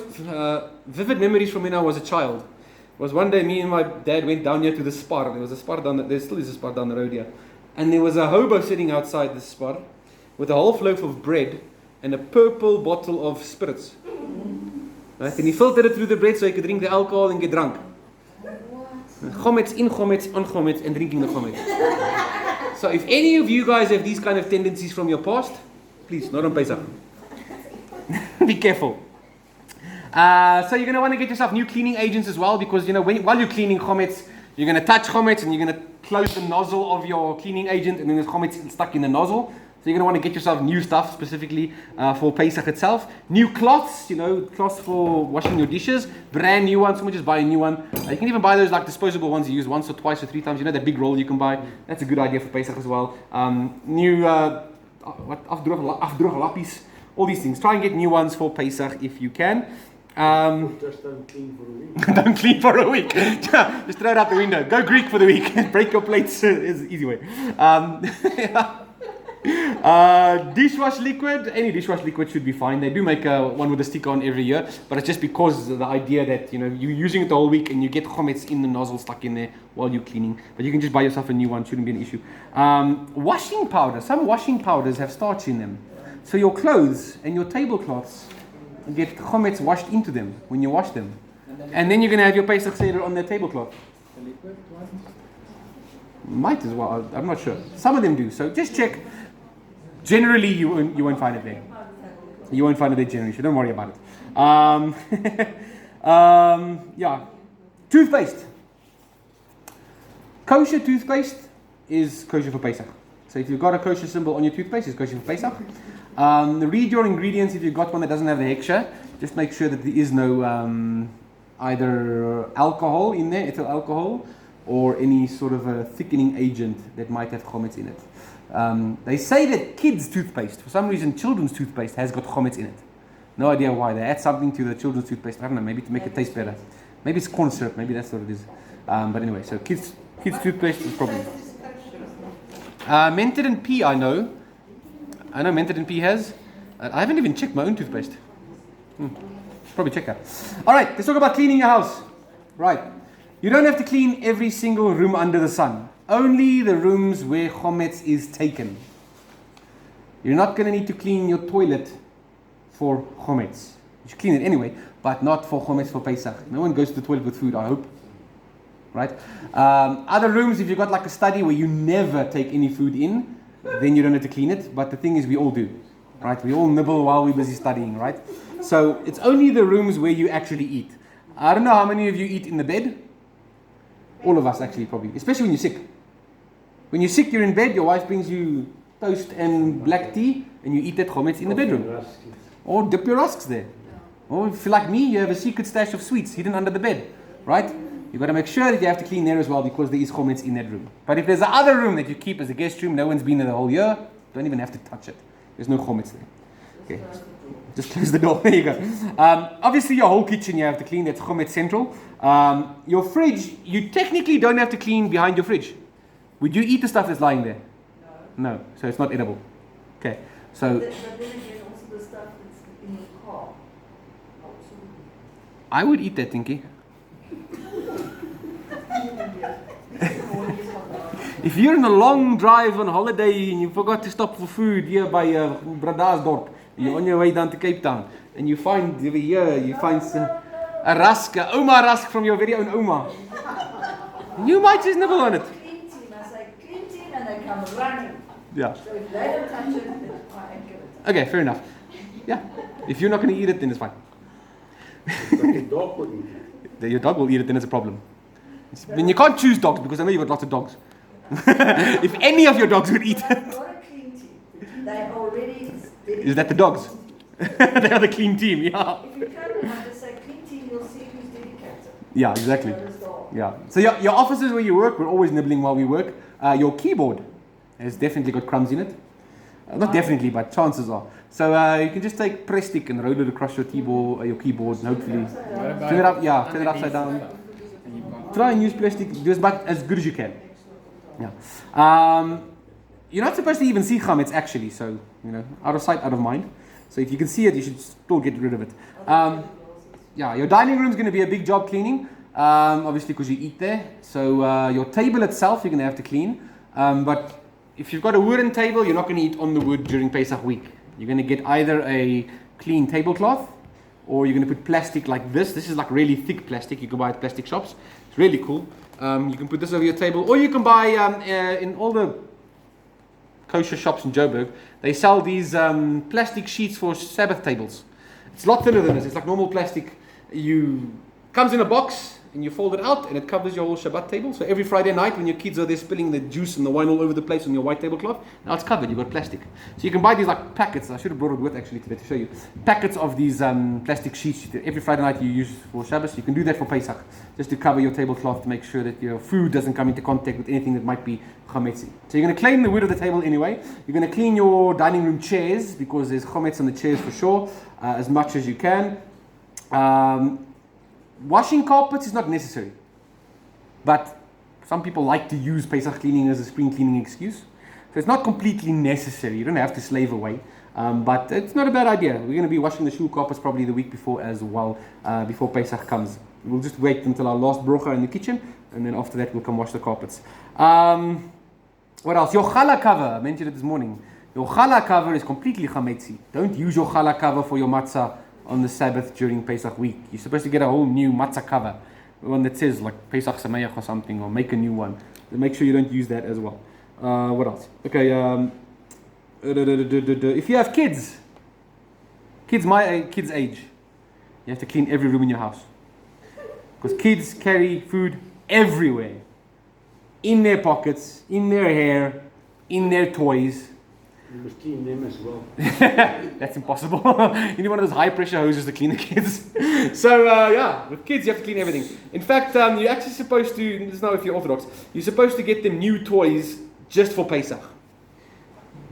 vivid memories from when I was a child was one day me and my dad went down here to the spar. There was a spar there still is a spar down the road here. And there was a hobo sitting outside the spar with a whole loaf of bread and a purple bottle of spirits. Right? And he filtered it through the bread so he could drink the alcohol and get drunk. Chometz, in chometz, on chometz, and drinking the chometz. So if any of you guys have these kind of tendencies from your past, please, not on Pesach. Be careful. So you're going to want to get yourself new cleaning agents as well, because while you're cleaning chometz, you're going to touch chometz and you're going to close the nozzle of your cleaning agent, and then there's chometz stuck in the nozzle. So you're going to want to get yourself new stuff specifically for Pesach itself. New cloths, cloths for washing your dishes. Brand new ones. Someone just buy a new one. You can even buy those like disposable ones you use once or twice or 3 times. That big roll you can buy. That's a good idea for Pesach as well. New afdroog lappies. All these things. Try and get new ones for Pesach if you can. Just don't clean for a week. Don't clean for a week. Just throw it out the window. Go Greek for the week. Break your plates is an easy way. Dishwash liquid, any dishwash liquid should be fine. They do make one with a sticker on every year, but it's just because of the idea that you're using it the whole week and you get chometz in the nozzle stuck in there while you're cleaning. But you can just buy yourself a new one, shouldn't be an issue. Washing powder, some washing powders have starch in them, so your clothes and your tablecloths get chometz washed into them when you wash them, and then you're going to have your Pesach Seder on their tablecloth. The liquid ones? Might as well, I'm not sure. Some of them do, so just check. Generally, you won't find it there. You won't find it there generally, so don't worry about it. Yeah. Toothpaste. Kosher toothpaste is kosher for Pesach. So if you've got a kosher symbol on your toothpaste, it's kosher for Pesach. Read your ingredients. If you've got one that doesn't have the heksha, just make sure that there is no either alcohol in there, ethyl alcohol, or any sort of a thickening agent that might have chometz in it. They say that kids' toothpaste, for some reason children's toothpaste has got chometz in it. No idea why. They add something to the children's toothpaste. I don't know, maybe to make it taste better. Maybe it's corn syrup, maybe that's what it is. But anyway, so kids' toothpaste is probably. Mentthol P, I know Mentthol P has. I haven't even checked my own toothpaste. Should probably check that. Alright, let's talk about cleaning your house. Right. You don't have to clean every single room under the sun. Only the rooms where chometz is taken. You're not going to need to clean your toilet for chometz. You should clean it anyway, but not for chometz for Pesach. No one goes to the toilet with food, I hope. Right? Other rooms, if you've got like a study where you never take any food in, then you don't have to clean it. But the thing is, we all do. Right? We all nibble while we're busy studying, right? So it's only the rooms where you actually eat. I don't know how many of you eat in the bed. All of us actually, probably. Especially when you're sick. When you're sick, you're in bed, your wife brings you toast and black tea, and you eat that chometz in the bedroom. Or dip your rusks there. Or if you're like me, you have a secret stash of sweets hidden under the bed. Right? You've got to make sure that you have to clean there as well, because there is chometz in that room. But if there's another room that you keep as a guest room, no one's been there the whole year, don't even have to touch it. There's no chometz there. Okay. Just close the door. There you go. Obviously, your whole kitchen you have to clean. That's chometz central. Your fridge, you technically don't have to clean behind your fridge. Would you eat the stuff that's lying there? No. So it's not edible. Okay. So. But then again, also the stuff that's in the car. I would eat that, Tinky. If you're in a long drive on holiday and you forgot to stop for food here by Bradasdorp, you're on your way down to Cape Town, and you find over here, you find a rusk, a Oma rusk from your very own Oma. You might just nibble on it. Clean team, I say clean team, and they come running. Yeah. So if they don't touch it, then I ain't gonna touch Okay, fair enough. Yeah. If you're not going to eat it, then it's fine. But the dog would eat it. Your dog will eat it, then it's a problem. Then you can't choose dogs, because I know you've got lots of dogs. If any of your dogs would eat it. I've it. got a clean team. They already. Is that the dogs? They are the clean team, yeah. If you come and I just say clean team, you'll see who's dedicated. Yeah, exactly. So does dog. Yeah. So your offices where you work, we're always nibbling while we work. Your keyboard has definitely got crumbs in it. Not definitely, but chances are. So you can just take press stick and roll it across your keyboard, and hopefully turn it up. Yeah, turn it upside down. Try and use plastic. Do as good as you can. Yeah. You're not supposed to even see chametz actually. So out of sight, out of mind. So if you can see it, you should still get rid of it. Yeah, your dining room is going to be a big job cleaning. Obviously, because you eat there. So your table itself, you're going to have to clean. But if you've got a wooden table, you're not going to eat on the wood during Pesach week. You're going to get either a clean tablecloth, or you're going to put plastic like this. This is like really thick plastic. You can buy at plastic shops. It's really cool. You can put this over your table, or you can buy in all the kosher shops in Joburg. They sell these plastic sheets for Sabbath tables. It's a lot thinner than this. It's like normal plastic. Comes in a box. and you fold it out and it covers your whole Shabbat table. So every Friday night when your kids are there spilling the juice and the wine all over the place on your white tablecloth, now it's covered, you've got plastic. So you can buy these like packets, I should have brought it with actually today to show you, packets of these plastic sheets that every Friday night you use for Shabbos. You can do that for Pesach, just to cover your tablecloth to make sure that your food doesn't come into contact with anything that might be chometzi. So you're going to clean the wood of the table anyway. You're going to clean your dining room chairs because there's chometz on the chairs for sure, as much as you can. Washing carpets is not necessary, but some people like to use Pesach cleaning as a spring cleaning excuse. So it's not completely necessary. You don't have to slave away, but it's not a bad idea. We're going to be washing the shul carpets probably the week before as well, before Pesach comes. We'll just wait until our last brocha in the kitchen, and then after that we'll come wash the carpets. What else? Your challah cover, I mentioned it this morning. Your challah cover is completely chametzi. Don't use your challah cover for your matzah on the Sabbath during Pesach week. You're supposed to get a whole new matzah cover, one that says like Pesach Sameach or something, or make a new one. So make sure you don't use that as well. What else? Okay, if you have kids my kids' age, you have to clean every room in your house. Because kids carry food everywhere. In their pockets, in their hair, in their toys. You must clean them as well. That's impossible. You need one of those high pressure hoses to clean the kids. So yeah, with kids you have to clean everything. In fact, you're actually supposed to, this is not if you're Orthodox, you're supposed to get them new toys just for Pesach.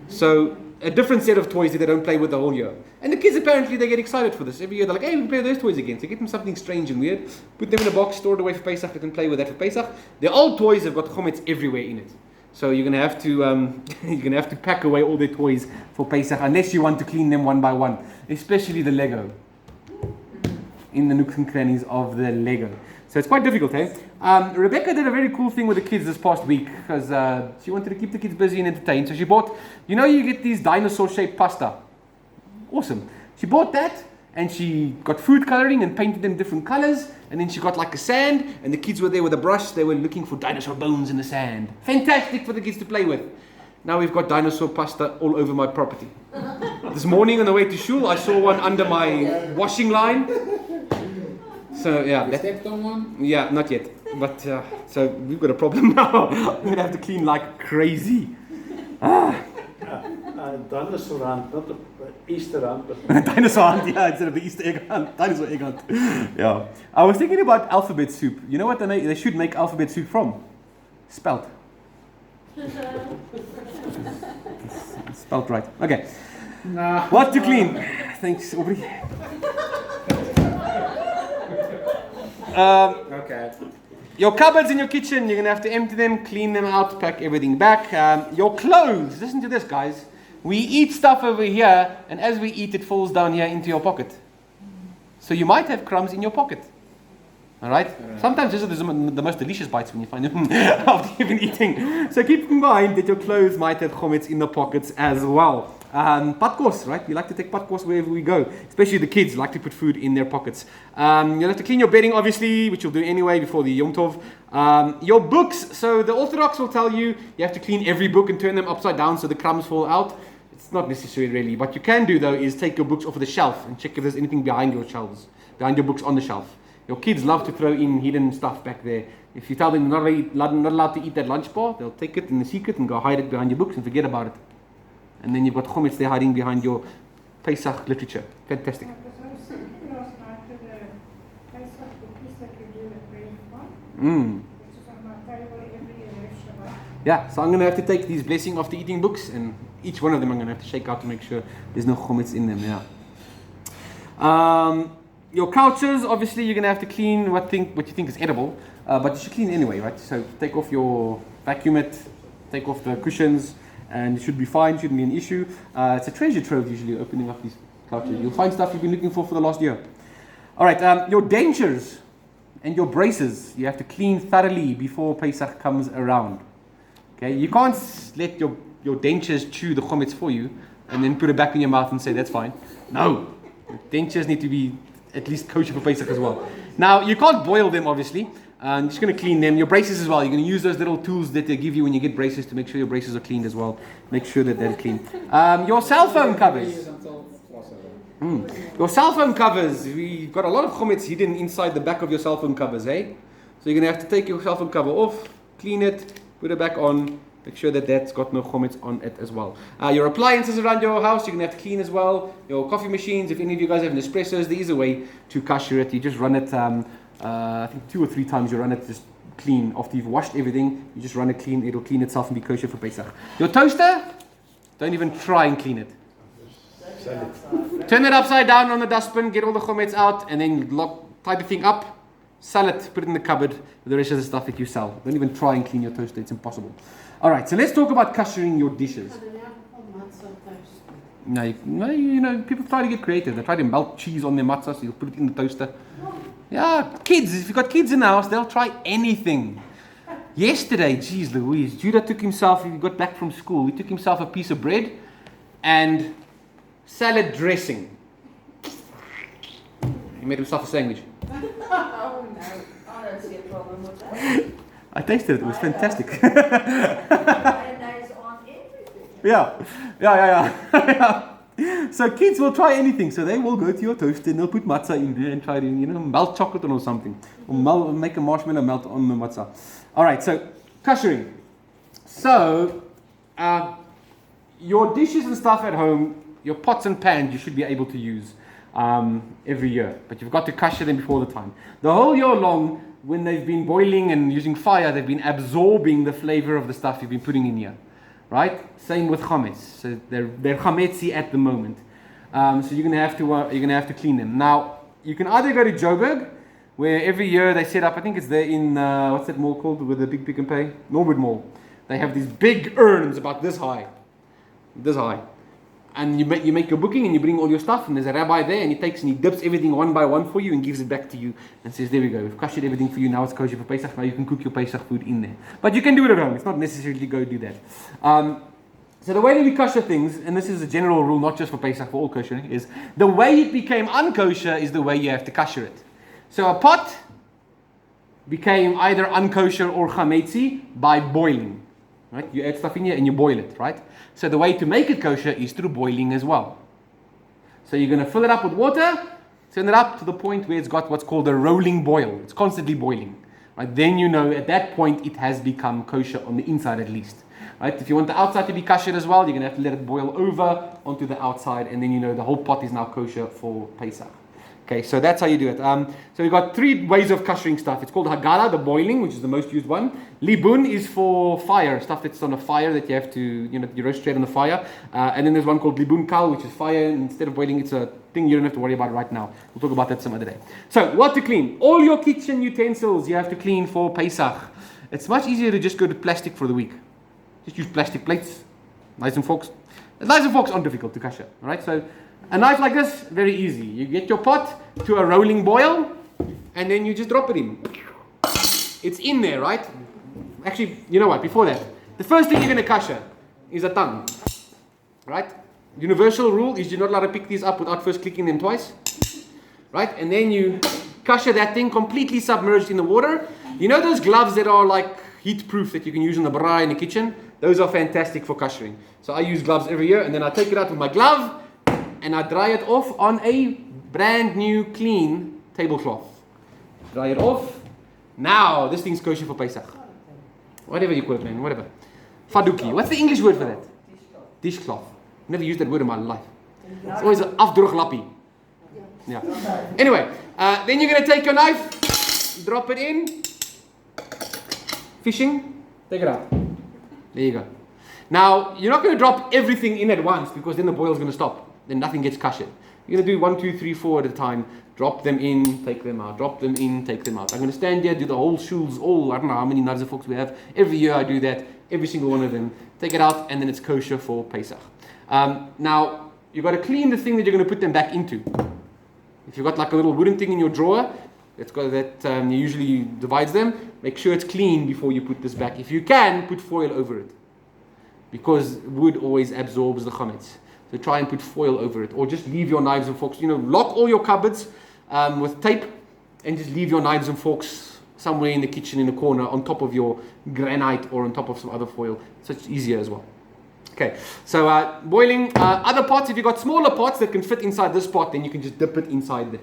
So a different set of toys that they don't play with the whole year. And the kids apparently they get excited for this. Every year they're like, hey, we can play with those toys again. So get them something strange and weird, put them in a box, store it away for Pesach, let them play with that for Pesach. The old toys have got chometz everywhere in it. So you're gonna have to pack away all their toys for Pesach unless you want to clean them one by one, especially the Lego. In the nooks and crannies of the Lego. So it's quite difficult, eh? Rebecca did a very cool thing with the kids this past week because she wanted to keep the kids busy and entertained. So she bought, you get these dinosaur-shaped pasta. Awesome. She bought that and she got food coloring and painted them different colors. And then she got like a sand and the kids were there with a brush. They were looking for dinosaur bones in the sand. Fantastic for the kids to play with. Now we've got dinosaur pasta all over my property. This morning on the way to shul, I saw one under my washing line. So yeah, You stepped on one? yeah, not yet. But so we've got a problem now. I'm gonna have to clean like crazy. Dinosaur hunt, not the Easter hunt, but Dinosaur hunt, yeah, instead of the Easter egg hunt. Dinosaur egg hunt. Yeah. I was thinking about alphabet soup. You know what they should make alphabet soup from? Spelt. Spelt right. Okay. Nah. What to clean? Thanks, Aubrey. Okay. Your cupboards in your kitchen, you're going to have to empty them, clean them out, pack everything back. Your clothes, listen to this, guys. We eat stuff over here, and as we eat, it falls down here into your pocket. So you might have crumbs in your pocket. All right? Sometimes this is the most delicious bites when you find them after you've been eating. So keep in mind that your clothes might have chometz in the pockets as well. Patkos, right? We like to take patkos wherever we go. Especially the kids like to put food in their pockets. You'll have to clean your bedding, obviously, which you'll do anyway before the Yom Tov. Your books. So the Orthodox will tell you have to clean every book and turn them upside down so the crumbs fall out. It's not necessary really. What you can do though is take your books off of the shelf and check if there's anything behind your shelves, behind your books on the shelf. Your kids love to throw in hidden stuff back there. If you tell them they're not allowed to eat that lunch bar, they'll take it in the secret and go hide it behind your books and forget about it. And then you've got chometz there hiding behind your Pesach literature. Fantastic. Because I was thinking last night to the Pesach cookies that you do at Bread which is on my table every year Shabbat. Yeah, so I'm going to have to take these blessing after eating books and each one of them I'm going to have to shake out to make sure there's no chometz in them. Yeah. Your couches, obviously you're going to have to clean what you think is edible, but you should clean anyway, right? So take off vacuum it, take off the cushions, and it should be fine, shouldn't be an issue. It's a treasure trove usually opening up these couches. You'll find stuff you've been looking for the last year. All right, your dentures and your braces, you have to clean thoroughly before Pesach comes around. Okay, you can't let your dentures chew the chometz for you and then put it back in your mouth and say that's fine. No, dentures need to be at least kosher for Pesach as well. Now, you can't boil them, obviously. I'm just going to clean them. Your braces as well. You're going to use those little tools that they give you when you get braces to make sure your braces are cleaned as well. Make sure that they're clean. Your cell phone covers. Your cell phone covers. We've got a lot of chometz hidden inside the back of your cell phone covers, eh? So you're going to have to take your cell phone cover off, clean it, put it back on, make sure that that's got no chometz on it as well. Your appliances around your house, you're going to have to clean as well. Your coffee machines, if any of you guys have Nespressos, there is a way to kosher it. You just run it, I think 2 or 3 times you run it just clean. After you've washed everything, you just run it clean. It'll clean itself and be kosher for Pesach. Your toaster, don't even try and clean it. Turn it upside down on the dustbin, get all the chometz out, and then tie the thing up, sell it, put it in the cupboard with the rest of the stuff that you sell. Don't even try and clean your toaster, it's impossible. Alright, so let's talk about koshering your dishes. No, people try to get creative. They try to melt cheese on their matzah, so you'll put it in the toaster. Yeah, kids, if you've got kids in the house, they'll try anything. Yesterday, geez Louise, Judah took himself, he got back from school, he took himself a piece of bread and salad dressing. He made himself a sandwich. Oh no, I don't see a problem with that. I tasted it, it was fantastic. Mayonnaise on everything. Yeah. So kids will try anything. So they will go to your toaster and they'll put matzah in there and try to, melt chocolate or something. Or make a marshmallow melt on the matzah. Alright, so koshering. So, your dishes and stuff at home, your pots and pans you should be able to use every year. But you've got to kosher them before the time. The whole year long, when they've been boiling and using fire, they've been absorbing the flavor of the stuff you've been putting in here. Right? Same with chometz. So they're chometzy at the moment. So you're gonna have to clean them. Now you can either go to Joburg, where every year they set up. I think it's there in what's that mall called with the big Pick and Pay? Norwood Mall. They have these big urns about this high, and you make your booking and you bring all your stuff. And there's a rabbi there, and he takes and he dips everything one by one for you and gives it back to you and says, "There we go. We've koshered everything for you. Now it's kosher for Pesach. Now you can cook your Pesach food in there." But you can do it at home. It's not necessarily go do that. So the way that we kosher things, and this is a general rule, not just for Pesach, for all koshering, is the way it became unkosher is the way you have to kosher it. So a pot became either unkosher or chametzi by boiling. Right? You add stuff in here and you boil it, right? So the way to make it kosher is through boiling as well. So you're going to fill it up with water, turn it up to the point where it's got what's called a rolling boil. It's constantly boiling. Right? Then you know at that point it has become kosher on the inside at least. Right? If you want the outside to be kosher as well, you're going to have to let it boil over onto the outside, and then you know the whole pot is now kosher for Pesach. Okay, so that's how you do it. So we've got 3 ways of koshering stuff. It's called hagala, the boiling, which is the most used one. Libun is for fire, stuff that's on a fire that you have to, you roast straight on the fire. And then there's one called libun kal, which is fire. Instead of boiling, it's a thing you don't have to worry about right now. We'll talk about that some other day. So, what to clean? All your kitchen utensils you have to clean for Pesach. It's much easier to just go to plastic for the week. Just use plastic plates, knives and forks. Knives and forks aren't difficult to kosher, right? So, a knife like this, very easy. You get your pot to a rolling boil, and then you just drop it in. It's in there, right? Actually, you know what? Before that, the first thing you're going to kosher is a tongue, right? Universal rule is you're not allowed to pick these up without first clicking them twice, right? And then you kosher that thing completely submerged in the water. You know those gloves that are like heat-proof that you can use in the braai in the kitchen? Those are fantastic for koshering. So I use gloves every year, and then I take it out with my glove, and I dry it off on a brand new clean tablecloth. Dry it off. Now, this thing's kosher for Pesach. Whatever you call it, man, whatever. Faduki. What's the English word for that? Dishcloth. Never used that word in my life. It's always an afdrooglappie. Yeah. Anyway, then you're going to take your knife, drop it in. Fishing. Take it out. There you go. Now, you're not going to drop everything in at once because then the boil's going to stop. Then nothing gets kosher. You're going to do 1, 2, 3, 4 at a time. Drop them in, take them out. Drop them in, take them out. I'm going to stand here, do the whole shuls, I don't know how many knives and forks we have. Every year I do that. Every single one of them. Take it out, and then it's kosher for Pesach. Now, you've got to clean the thing that you're going to put them back into. If you've got like a little wooden thing in your drawer, that usually divides them, make sure it's clean before you put this back. If you can, put foil over it. Because wood always absorbs the chometz. So try and put foil over it. Or just leave your knives and forks. Lock all your cupboards with tape, and just leave your knives and forks somewhere in the kitchen in the corner on top of your granite or on top of some other foil. So it's easier as well. Okay, so boiling. Other pots, if you've got smaller pots that can fit inside this pot, then you can just dip it inside there.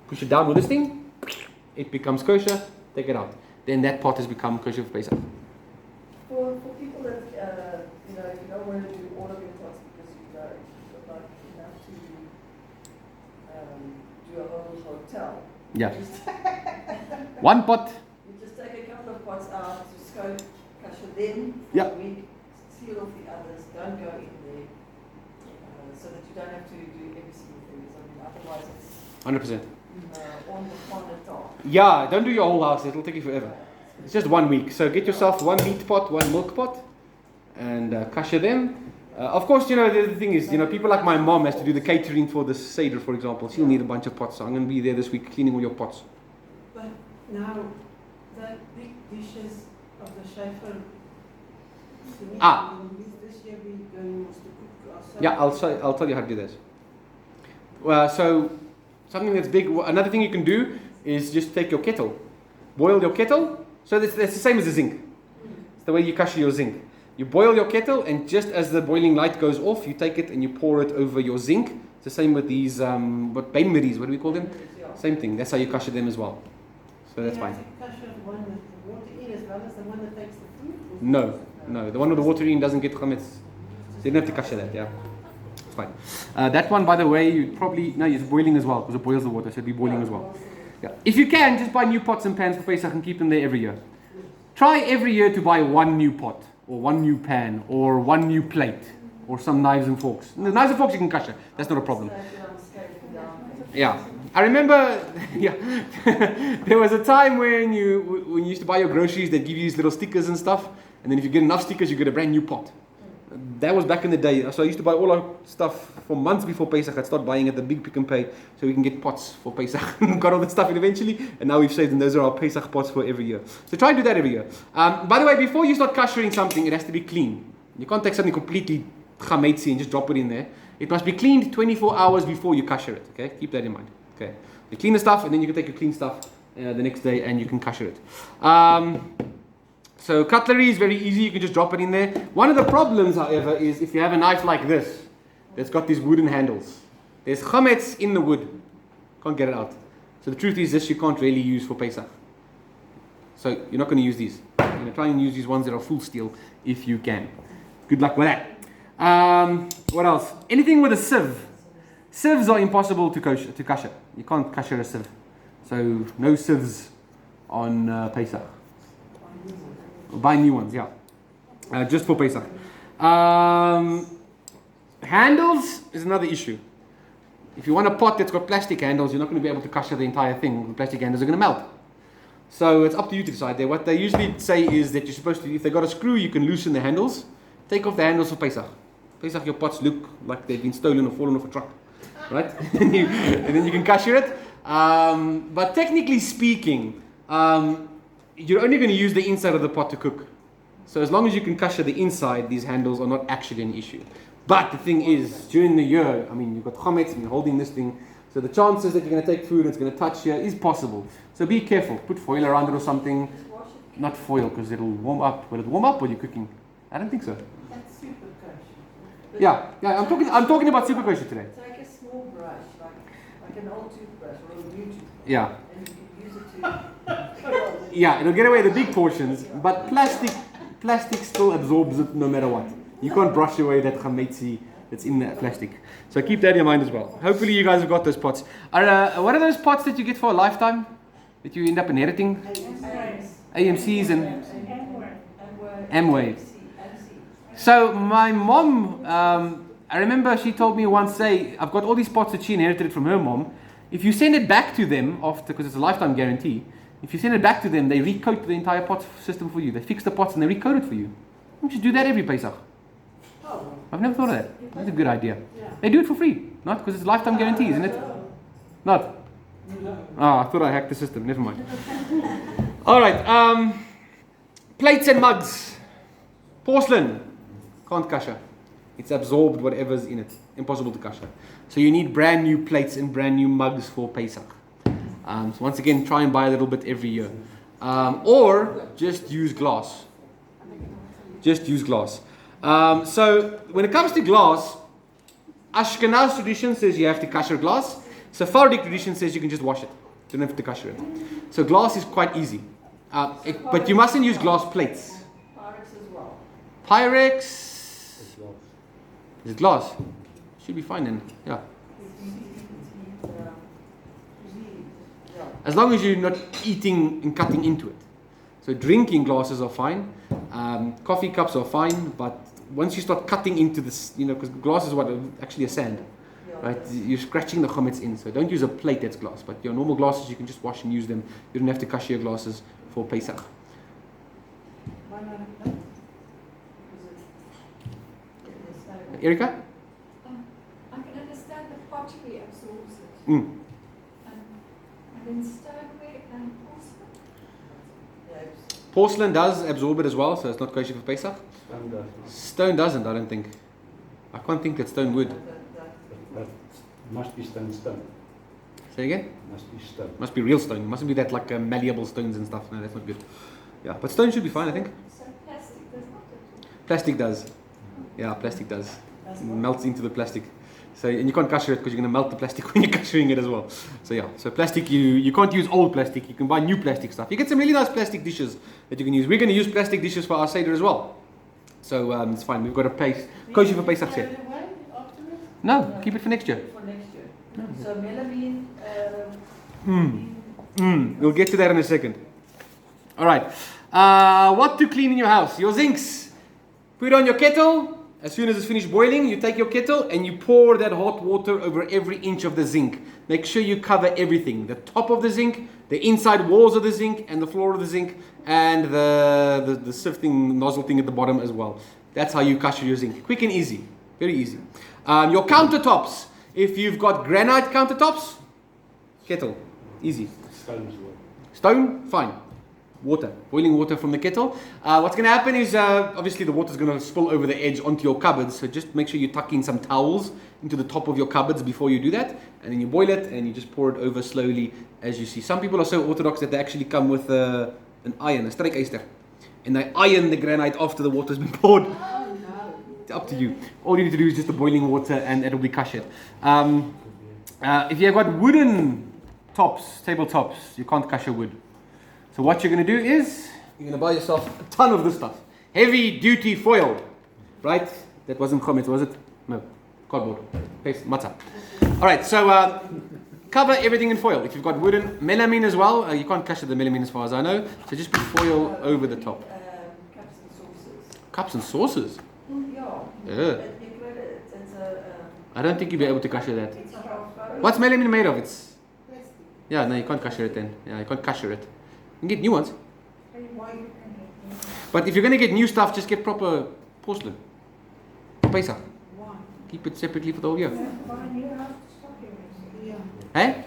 Push it down with this thing, it becomes kosher, take it out. Then that pot has become kosher for Pesach. For people that, if you don't want to do all of your pots because you don't, but not enough to do a whole hotel. Yeah. You just, One pot. you just take a couple of pots out to scope, kasher them for Yeah. a week, seal off the others, don't go in there, so that you don't have to do every single thing. I mean, otherwise it's 100%. on the top. Yeah, don't do your whole house, it'll take you forever. It's just 1 week. So get yourself one meat pot, one milk pot, and kasher them. Of course, the thing is, people like my mom has to do the catering for the Seder, for example. She'll need a bunch of pots. So I'm going to be there this week cleaning all your pots. But now, the big dishes of the Shafer, this year we're going to cook ourselves. Yeah, I'll tell you how to do this. So something that's big. Another thing you can do is just take your kettle, boil your kettle. So that's the same as the zinc. It's the way you kasher your zinc. You boil your kettle, and just as the boiling light goes off, you take it and you pour it over your zinc. It's the same with these what bainmaries, what do we call them? Same thing. That's how you kasher them as well. So that's fine. Kasher the one with the water in as well as the one that takes the food? No. The one with the water in doesn't get chometz. So you don't have to kasher that. Yeah, it's fine. That one, by the way, you probably it's boiling as well because it boils the water, so it'll be boiling as well. Yeah. If you can, just buy new pots and pans for Pesach and keep them there every year. Try every year to buy one new pot, or one new pan, or one new plate, or some knives and forks. The knives and forks you can kasher. That's not a problem. Yeah. I remember, there was a time when you used to buy your groceries, they'd give you these little stickers and stuff, and then if you get enough stickers, you get a brand new pot. That was back in the day. So I used to buy all our stuff for months before Pesach. I'd start buying at the big Pick and Pay so we can get pots for Pesach. Got all that stuff in eventually, and now we've saved them. Those are our Pesach pots for every year. So try and do that every year. By the way, before you start kashering something, it has to be clean. You can't take something completely chometzy and just drop it in there. It must be cleaned 24 hours before you kasher it. Okay, keep that in mind. Okay, you clean the stuff, and then you can take your clean stuff the next day and you can kasher it. So cutlery is very easy, you can just drop it in there. One of the problems, however, is if you have a knife like this, that's got these wooden handles. There's chometz in the wood. Can't get it out. So the truth is this you can't really use for Pesach. So you're not going to use these. You're going to try and use these ones that are full steel if you can. Good luck with that. What else? Anything with a sieve. Sieves are impossible to kasher. You can't kasher a sieve. So no sieves on Pesach. Buy new ones, yeah. Just for Pesach. Handles is another issue. If you want a pot that's got plastic handles, you're not going to be able to kasher the entire thing. The plastic handles are going to melt. So it's up to you to decide there. What they usually say is that you're supposed to, if they've got a screw, you can loosen the handles. Take off the handles for Pesach. Pesach, your pots look like they've been stolen or fallen off a truck. Right? and then you can kasher it. But technically speaking, you're only going to use the inside of the pot to cook. So as long as you can kasher the inside, these handles are not actually an issue. But the thing is, during the year, you've got chometz and you're holding this thing, so the chances that you're going to take food and it's going to touch here is possible. So be careful. Put foil around it or something. Not foil, because it'll warm up. Will it warm up while you're cooking? I don't think so. That's super kosher. Yeah, I'm talking about super kosher today. Take a small brush, like an old toothbrush or a new toothbrush. Yeah. And you can use it to... Yeah, it'll get away the big portions, but plastic still absorbs it no matter what. You can't brush away that chometzy that's in that plastic. So keep that in mind as well. Hopefully you guys have got those pots. What are those pots that you get for a lifetime? That you end up inheriting? AMCs and Amway. So my mom, I remember she told me once, I've got all these pots that she inherited from her mom. If you send it back to them after, because it's a lifetime guarantee, if you send it back to them, they recoat the entire pot system for you. They fix the pots and they recoat it for you. You should do that every Pesach. I've never thought of that. That's a good idea. They do it for free, not because it's a lifetime guarantee, isn't it? Not. I thought I hacked the system. Never mind. All right. Plates and mugs. Porcelain. Can't kasher. It's absorbed whatever's in it. Impossible to kasher. So you need brand new plates and brand new mugs for Pesach. So once again, try and buy a little bit every year. Or just use glass. Just use glass. So when it comes to glass, Ashkenaz tradition says you have to kasher glass. Sephardic tradition says you can just wash it. you don't have to kasher it. So glass is quite easy. But you mustn't use glass plates. Pyrex as well. Pyrex, It's lost. is it glass? Should be fine then, yeah. As long as you're not eating and cutting into it. So drinking glasses are fine, coffee cups are fine, but once you start cutting into this, because glass is what, actually a sand, right? You're scratching the chometz in, so don't use a plate that's glass, but your normal glasses, you can just wash and use them. You don't have to kasher your glasses for Pesach. Why not a plate? Erika? I can understand the pottery absorbs it. Mm. And then stoneware and porcelain. Porcelain does absorb it as well, so it's not kosher for Pesach. Stone does. Stone doesn't, I don't think. I can't think that stone would. That must be stone. Say again? Must be stone. Must be real stone. It mustn't be that like malleable stones and stuff. No, that's not good. Yeah, but stone should be fine, I think. So plastic does not at all. Plastic does. Yeah, plastic does. It melts into the plastic. So, and you can't kasher it because you're going to melt the plastic when you're kashering it as well. So yeah, so plastic, you can't use old plastic. You can buy new plastic stuff. You get some really nice plastic dishes that you can use. We're going to use plastic dishes for our Seder as well. So it's fine. We've got a pace. Kosher for Pesach Throw set. it away afterwards? No, keep it for next year. For next year. So melamine, We'll get to that in a second. All right. What to clean in your house? Your zincs. Put on your kettle. As soon as it's finished boiling, you take your kettle and you pour that hot water over every inch of the zinc. Make sure you cover everything. The top of the zinc, the inside walls of the zinc, and the floor of the zinc, and the sifting nozzle thing at the bottom as well. That's how you kasher your zinc. Quick and easy. Very easy. Your countertops. If you've got granite countertops, kettle. Easy. Stone as well. Stone, fine. Water, boiling water from the kettle. What's going to happen is obviously the water is going to spill over the edge onto your cupboards. So just make sure you tuck in some towels into the top of your cupboards before you do that. And then you boil it and you just pour it over slowly as you see. Some people are so orthodox that they actually come with an iron, a strijkijster. And they iron the granite after the water's been poured. It's up to you. All you need to do is just the boiling water and it'll be kasher. If you've got wooden tops, tabletops, you can't kasher wood. So what you're going to do is, you're going to buy yourself a ton of this stuff. Heavy duty foil. Right? That wasn't Chometz, was it? No. Cardboard. Paste. Matzah. Alright, so cover everything in foil. If you've got wooden, melamine as well. You can't kasher the melamine as far as I know. So just put foil over the top. cups and saucers. Cups and saucers? Yeah. It's I don't think you'll be able to kasher that. it's a half. What's melamine made of? It's... Yeah, no, you can't kasher it then. Yeah, you can't kasher it. You can get new ones. But if you're going to get new stuff, just get proper porcelain. Pesach. Keep it separately for the whole year. Hey?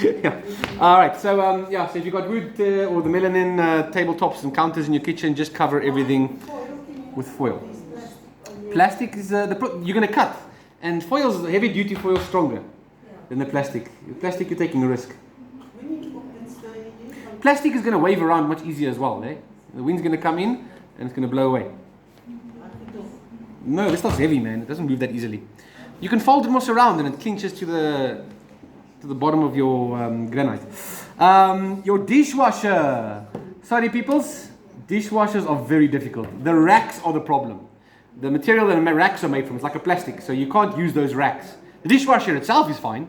Yeah. All right. So so if you've got wood or the melanin tabletops and counters in your kitchen, just cover everything with foil. Plastic is you're going to cut, and foil is heavy duty foil stronger than the plastic. Plastic, you're taking a risk. Plastic is going to wave around much easier as well. Eh? The wind's going to come in and it's going to blow away. No, this stuff's heavy, man. It doesn't move that easily. You can fold it more around and it clinches to the bottom of your granite. Your dishwasher. Sorry, peoples. Dishwashers are very difficult. The racks are the problem. The material that the racks are made from is like a plastic, so you can't use those racks. The dishwasher itself is fine.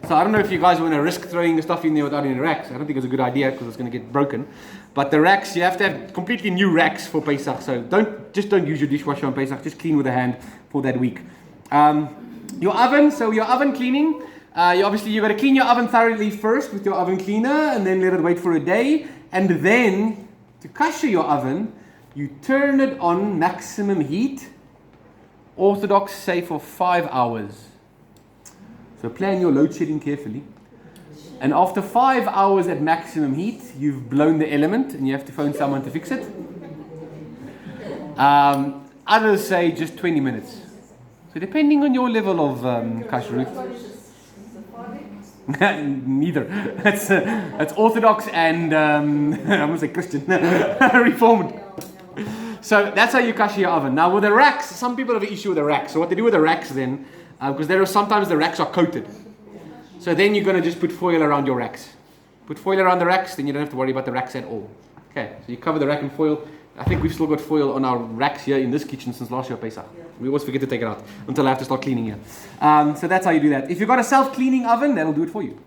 So I don't know if you guys want to risk throwing the stuff in there without any racks. I don't think it's a good idea because it's going to get broken. But the racks, you have to have completely new racks for Pesach. So don't use your dishwasher on Pesach. Just clean with a hand for that week. Your oven. So your oven cleaning. You've got to clean your oven thoroughly first with your oven cleaner, and then let it wait for a day. And then to kasher your oven, you turn it on maximum heat. Orthodox say for 5 hours. So plan your load shedding carefully. And after 5 hours at maximum heat, you've blown the element and you have to phone someone to fix it. Others say just 20 minutes. So depending on your level of kashrut. Neither. That's Orthodox and I'm going to say Christian. Reformed. So that's how you kasher your oven. Now with the racks, some people have an issue with the racks. So what they do with the racks then, because there are sometimes the racks are coated. So then you're going to just put foil around your racks. Put foil around the racks, then you don't have to worry about the racks at all. Okay, so you cover the rack in foil. I think we've still got foil on our racks here in this kitchen since last year Pesach. We always forget to take it out until I have to start cleaning here. So that's how you do that. If you've got a self-cleaning oven, that'll do it for you.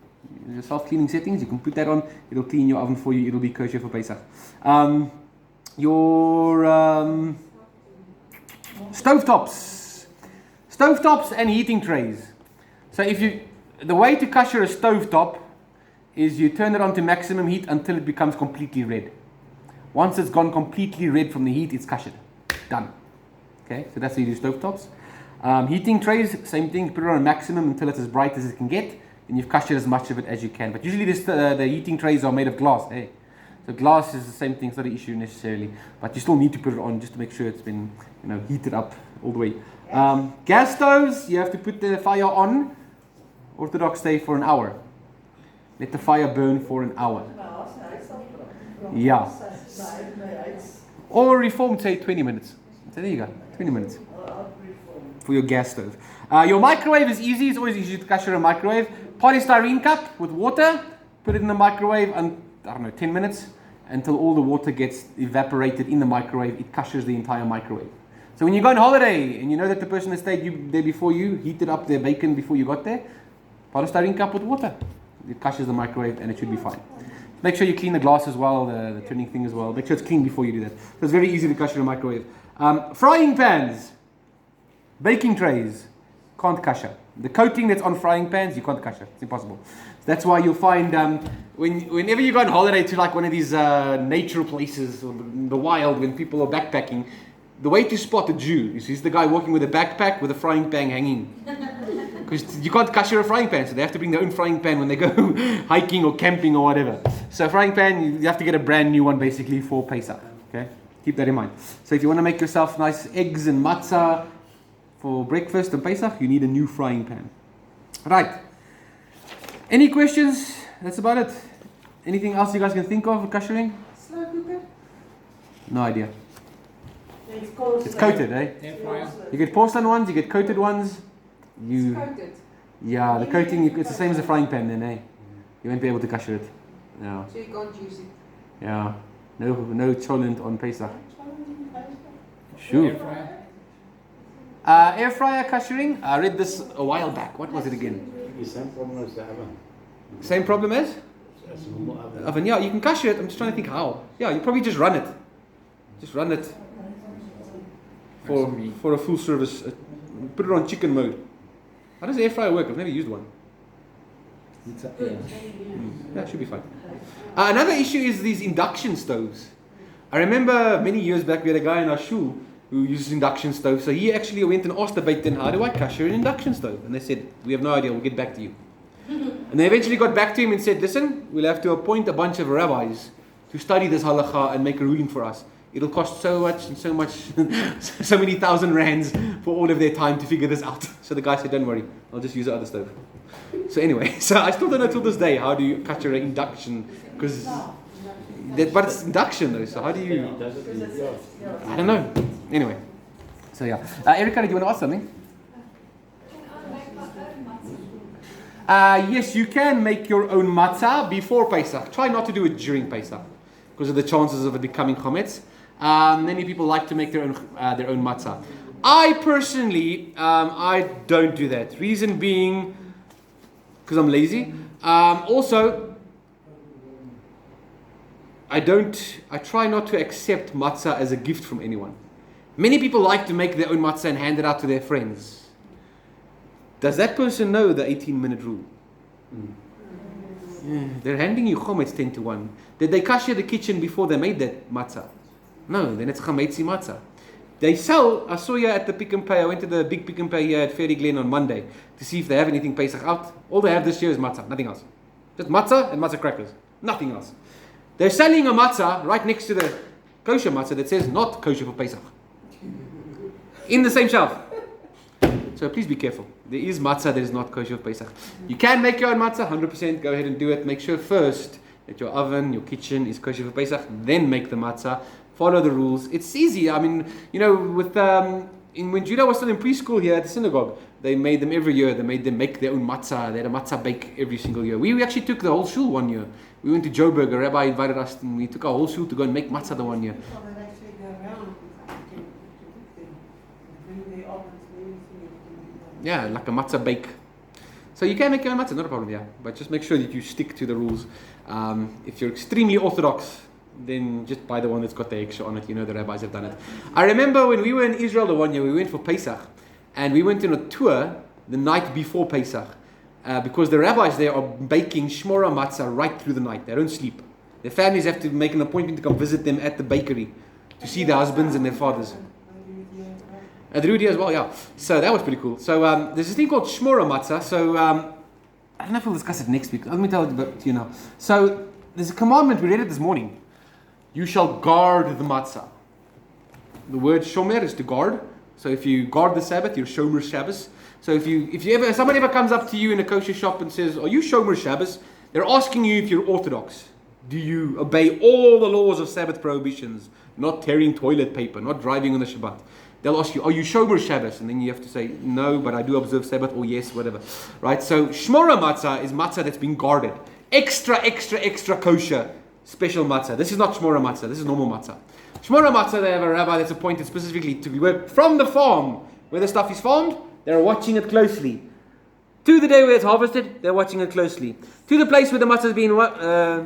Your self-cleaning settings, you can put that on. It'll clean your oven for you. It'll be kosher for Pesach. Your stovetops. Stovetops and heating trays. So the way to kosher a stovetop is you turn it on to maximum heat until it becomes completely red. Once it's gone completely red from the heat, it's kosher. Done. Okay, so that's how you do stovetops. Heating trays, same thing. Put it on maximum until it's as bright as it can get, and you've koshered as much of it as you can. But usually the heating trays are made of glass. Hey, so glass is the same thing. It's not an issue necessarily, but you still need to put it on just to make sure it's been heated up all the way. Gas stoves, you have to put the fire on. Orthodox say for an hour. Let the fire burn for an hour. Yeah. Or Reformed say 20 minutes. So there you go, 20 minutes for your gas stove. Your microwave is easy. It's always easy to kosher a microwave. Polystyrene cup with water. Put it in the microwave and 10 minutes until all the water gets evaporated in the microwave. It koshers the entire microwave. So when you go on holiday and you know that the person that stayed there before you heated up their bacon before you got there, polystyrene cup with water. It koshers the microwave and it should be fine. Make sure you clean the glass as well, the turning thing as well. Make sure it's clean before you do that. So it's very easy to kosher a microwave. Frying pans, baking trays, can't kosher. The coating that's on frying pans, you can't kosher. It's impossible. That's why you'll find whenever you go on holiday to like one of these natural places or the wild, when people are backpacking, the way to spot a Jew is he's the guy walking with a backpack with a frying pan hanging. Because you can't kosher a frying pan, so they have to bring their own frying pan when they go hiking or camping or whatever. So frying pan, you have to get a brand new one basically for Pesach. Okay, keep that in mind. So if you want to make yourself nice eggs and matzah for breakfast and Pesach, you need a new frying pan. Right. Any questions? That's about it. Anything else you guys can think of for koshering? Slow cooker? No idea. It's coated, eh? Air fryer. You get porcelain ones, you get coated ones. It's coated. Yeah, the coating, it's the same as a frying pan then, eh? You won't be able to kosher it. Yeah. So you can't use it. Yeah. No cholent on Pesach. Sure. Air fryer. Air fryer koshering. I read this a while back. What was it again? The same problem as the oven. Same problem as? As a normal oven. Oven. Yeah, you can kosher it. I'm just trying to think how. Yeah, you probably just run it. Just run it for a full service. Put it on chicken mode. How does the air fryer work? I've never used one. Yeah, it should be fine. Another issue is these induction stoves. I remember many years back we had a guy in our shul who uses induction stove. So he actually went and asked the Beit Din, how do I kosher an induction stove? And they said, we have no idea, we'll get back to you. And they eventually got back to him and said, listen, we'll have to appoint a bunch of rabbis to study this halakha and make a ruling for us. It'll cost so much and so much, so many thousand rands for all of their time to figure this out. So the guy said, don't worry, I'll just use the other stove. So anyway, so I still don't know till this day, how do you kosher an induction? Because, but it's induction though, so how do you, I don't know. Anyway, so yeah. Erica, do you want to ask something? Can I make my own matzah? Yes, you can make your own matzah before Pesach. Try not to do it during Pesach because of the chances of it becoming chometz. Many people like to make their own matzah. I personally, I don't do that. Reason being, because I'm lazy. Also, I try not to accept matzah as a gift from anyone. Many people like to make their own matzah and hand it out to their friends. Does that person know the 18-minute rule? Yeah, they're handing you chometz 10 to 1. Did they kosher the kitchen before they made that matzah? No, then it's chometzi matzah. They sell, I saw here at the Pick and Pay, I went to the big Pick and Pay here at Fairy Glen on Monday to see if they have anything Pesach out. All they have this year is matzah, nothing else. Just matzah and matzah crackers, nothing else. They're selling a matzah right next to the kosher matzah that says not kosher for Pesach. In the same shelf. So please be careful. There is matzah that is not kosher for Pesach. You can make your own matzah, 100%, go ahead and do it. Make sure first that your oven, your kitchen is kosher for Pesach, then make the matzah. Follow the rules. It's easy. I mean, with when Judah was still in preschool here at the synagogue, they made them every year. They made them make their own matzah. They had a matzah bake every single year. We actually took the whole shul one year. We went to Joburg. A rabbi invited us, and we took our whole shul to go and make matzah the one year. People that actually go around, you can cook them, bring their ovens, everything, you can do that. Yeah, like a matzah bake. So you can make your own matzah, not a problem, yeah. But just make sure that you stick to the rules. If you're extremely orthodox, then just buy the one that's got the extra on it. You know the rabbis have done it. I remember when we were in Israel the one year, we went for Pesach, and we went on a tour the night before Pesach, because the rabbis there are baking shmora matzah right through the night. They don't sleep. Their families have to make an appointment to come visit them at the bakery to see their husbands and their fathers. At the Rudy as well, yeah. So that was pretty cool. So there's this thing called shmora matzah. So I don't know if we'll discuss it next week. Let me tell you about, So there's a commandment, we read it this morning. You shall guard the matzah. The word shomer is to guard. So if you guard the Sabbath, you're shomer Shabbos. So if somebody ever comes up to you in a kosher shop and says, "Are you shomer Shabbos?" They're asking you if you're orthodox. Do you obey all the laws of Sabbath prohibitions? Not tearing toilet paper, not driving on the Shabbat. They'll ask you, "Are you shomer Shabbos?" And then you have to say, "No, but I do observe Sabbath," or "Yes," whatever. Right? So shmora matzah is matzah that's been guarded. Extra kosher. Special matzah. This is not shmora matzah. This is normal matzah. Shmora matzah, they have a rabbi that's appointed specifically to work from the farm where the stuff is farmed. They're watching it closely. To the day where it's harvested, they're watching it closely. To the place where the matzah is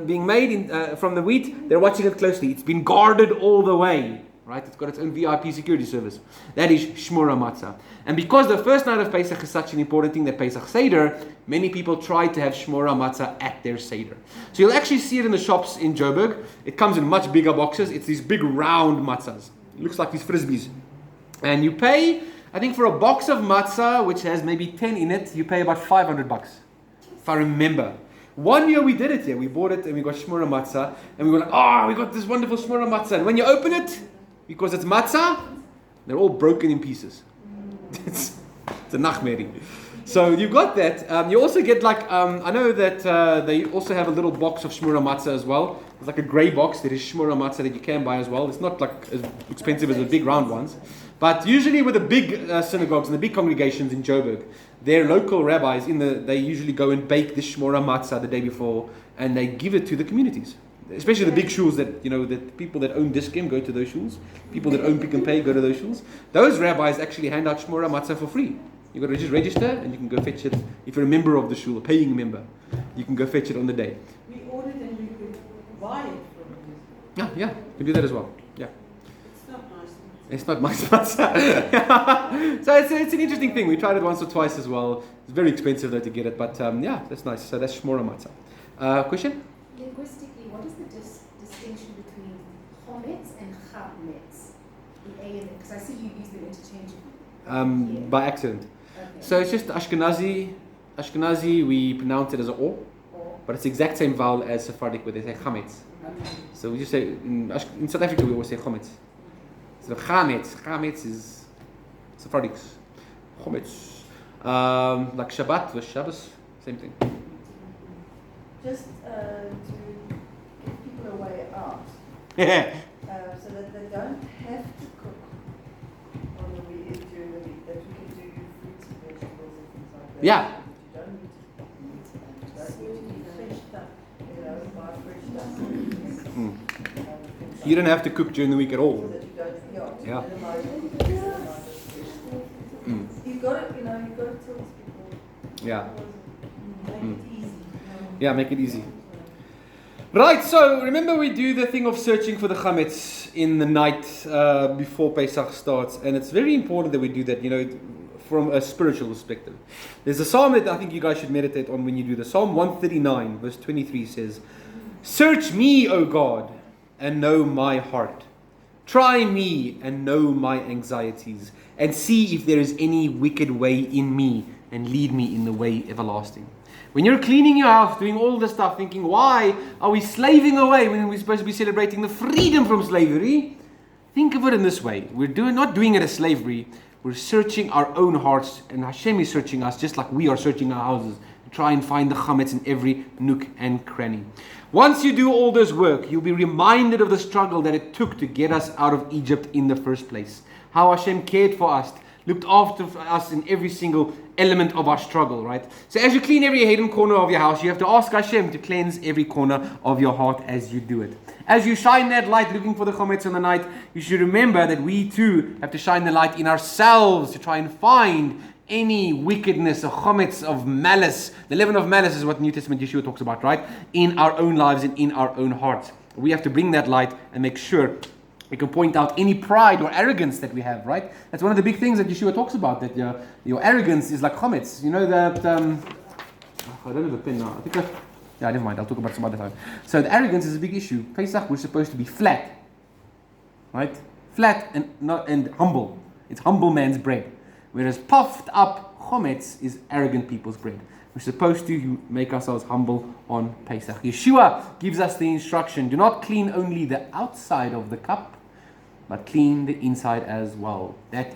being made from the wheat, they're watching it closely. It's been guarded all the way. Right? It's got its own VIP security service. That is shmora matzah. And because the first night of Pesach is such an important thing, the Pesach Seder, many people try to have shmora matzah at their Seder. So you'll actually see it in the shops in Joburg. It comes in much bigger boxes. It's these big round matzahs. It looks like these frisbees. And you pay, I think for a box of matzah, which has maybe 10 in it, you pay about $500, if I remember. One year we did it here. We bought it and we got shmora matzah. And we were like, we got this wonderful shmora matzah. And when you open it, because it's matzah, they're all broken in pieces. It's a nachmeri. So you got that. You also get I know that they also have a little box of shmura matzah as well. It's like a grey box that is shmura matzah that you can buy as well. It's not like as expensive as the big round ones. But usually with the big synagogues and the big congregations in Joburg, their local rabbis, they usually go and bake this shmura matzah the day before and they give it to the communities. Especially the big shuls that people that own Discam go to those shuls. People that own Pick and Pay go to those shuls. Those rabbis actually hand out shmora matzah for free. You've got to just register and you can go fetch it. If you're a member of the shul, a paying member, you can go fetch it on the day. We ordered and we could buy it from this. Yeah, you can do that as well. Yeah. It's not nice. It's not matzah. So it's an interesting thing. We tried it once or twice as well. It's very expensive though to get it, but that's nice. So that's shmora matzah. Question? Linguistically, what is the distinction between chometz and chometz? The A and the, because I see you use them interchangeably. By accident. Okay. So it's just Ashkenazi, we pronounce it as a O, but it's the exact same vowel as Sephardic where they say chometz. Okay. So we just say, in South Africa we always say chometz. So chometz is Sephardics. Chometz. Like Shabbat with Shabbos, same thing. Just to get people a way out, so that they don't have to cook on the weekend during the week, that we can do fruits and vegetables and things like that. Yeah. You don't need to cook meat and you don't need to eat fresh stuff, buy fresh stuff. You don't have to cook during the week at So all. that you don't, Yeah. minimize You've got to, tell these people. Yeah. Make it easy. Yeah, make it easy. Right, so remember we do the thing of searching for the Chometz in the night before Pesach starts, and it's very important that we do that, from a spiritual perspective. There's a psalm that I think you guys should meditate on when you do this. Psalm 139, verse 23 says, "Search me, O God, and know my heart. Try me and know my anxieties, and see if there is any wicked way in me, and lead me in the way everlasting." When you're cleaning your house, doing all this stuff, thinking, why are we slaving away when we're supposed to be celebrating the freedom from slavery? Think of it in this way. We're not doing it as slavery. We're searching our own hearts, and Hashem is searching us just like we are searching our houses to try and find the chometz in every nook and cranny. Once you do all this work, you'll be reminded of the struggle that it took to get us out of Egypt in the first place. how Hashem cared for us, looked after us in every single element of our struggle, right? So as you clean every hidden corner of your house, you have to ask Hashem to cleanse every corner of your heart as you do it. As you shine that light looking for the chometz in the night, you should remember that we too have to shine the light in ourselves to try and find any wickedness, a chometz of malice. The leaven of malice is what New Testament Yeshua talks about, right? In our own lives and in our own hearts. We have to bring that light and make sure we can point out any pride or arrogance that we have, right? That's one of the big things that Yeshua talks about, that your arrogance is like chometz. You know that, I don't have a pen now. Yeah, never mind, I'll talk about it some other time. So the arrogance is a big issue. Pesach, we're supposed to be flat, right? Flat and humble. It's humble man's bread. Whereas puffed up chometz is arrogant people's bread. We're supposed to make ourselves humble on Pesach. Yeshua gives us the instruction, do not clean only the outside of the cup, but clean the inside as well. That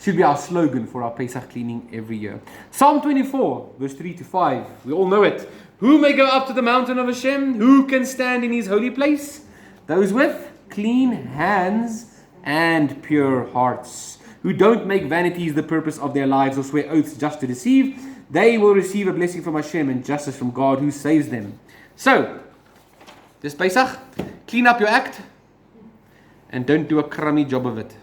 should be our slogan for our Pesach cleaning every year. Psalm 24, verse 3 to 5. We all know it. Who may go up to the mountain of Hashem? Who can stand in his holy place? Those with clean hands and pure hearts, who don't make vanities the purpose of their lives or swear oaths just to deceive. They will receive a blessing from Hashem and justice from God who saves them. So, this Pesach, clean up your act and don't do a crummy job of it.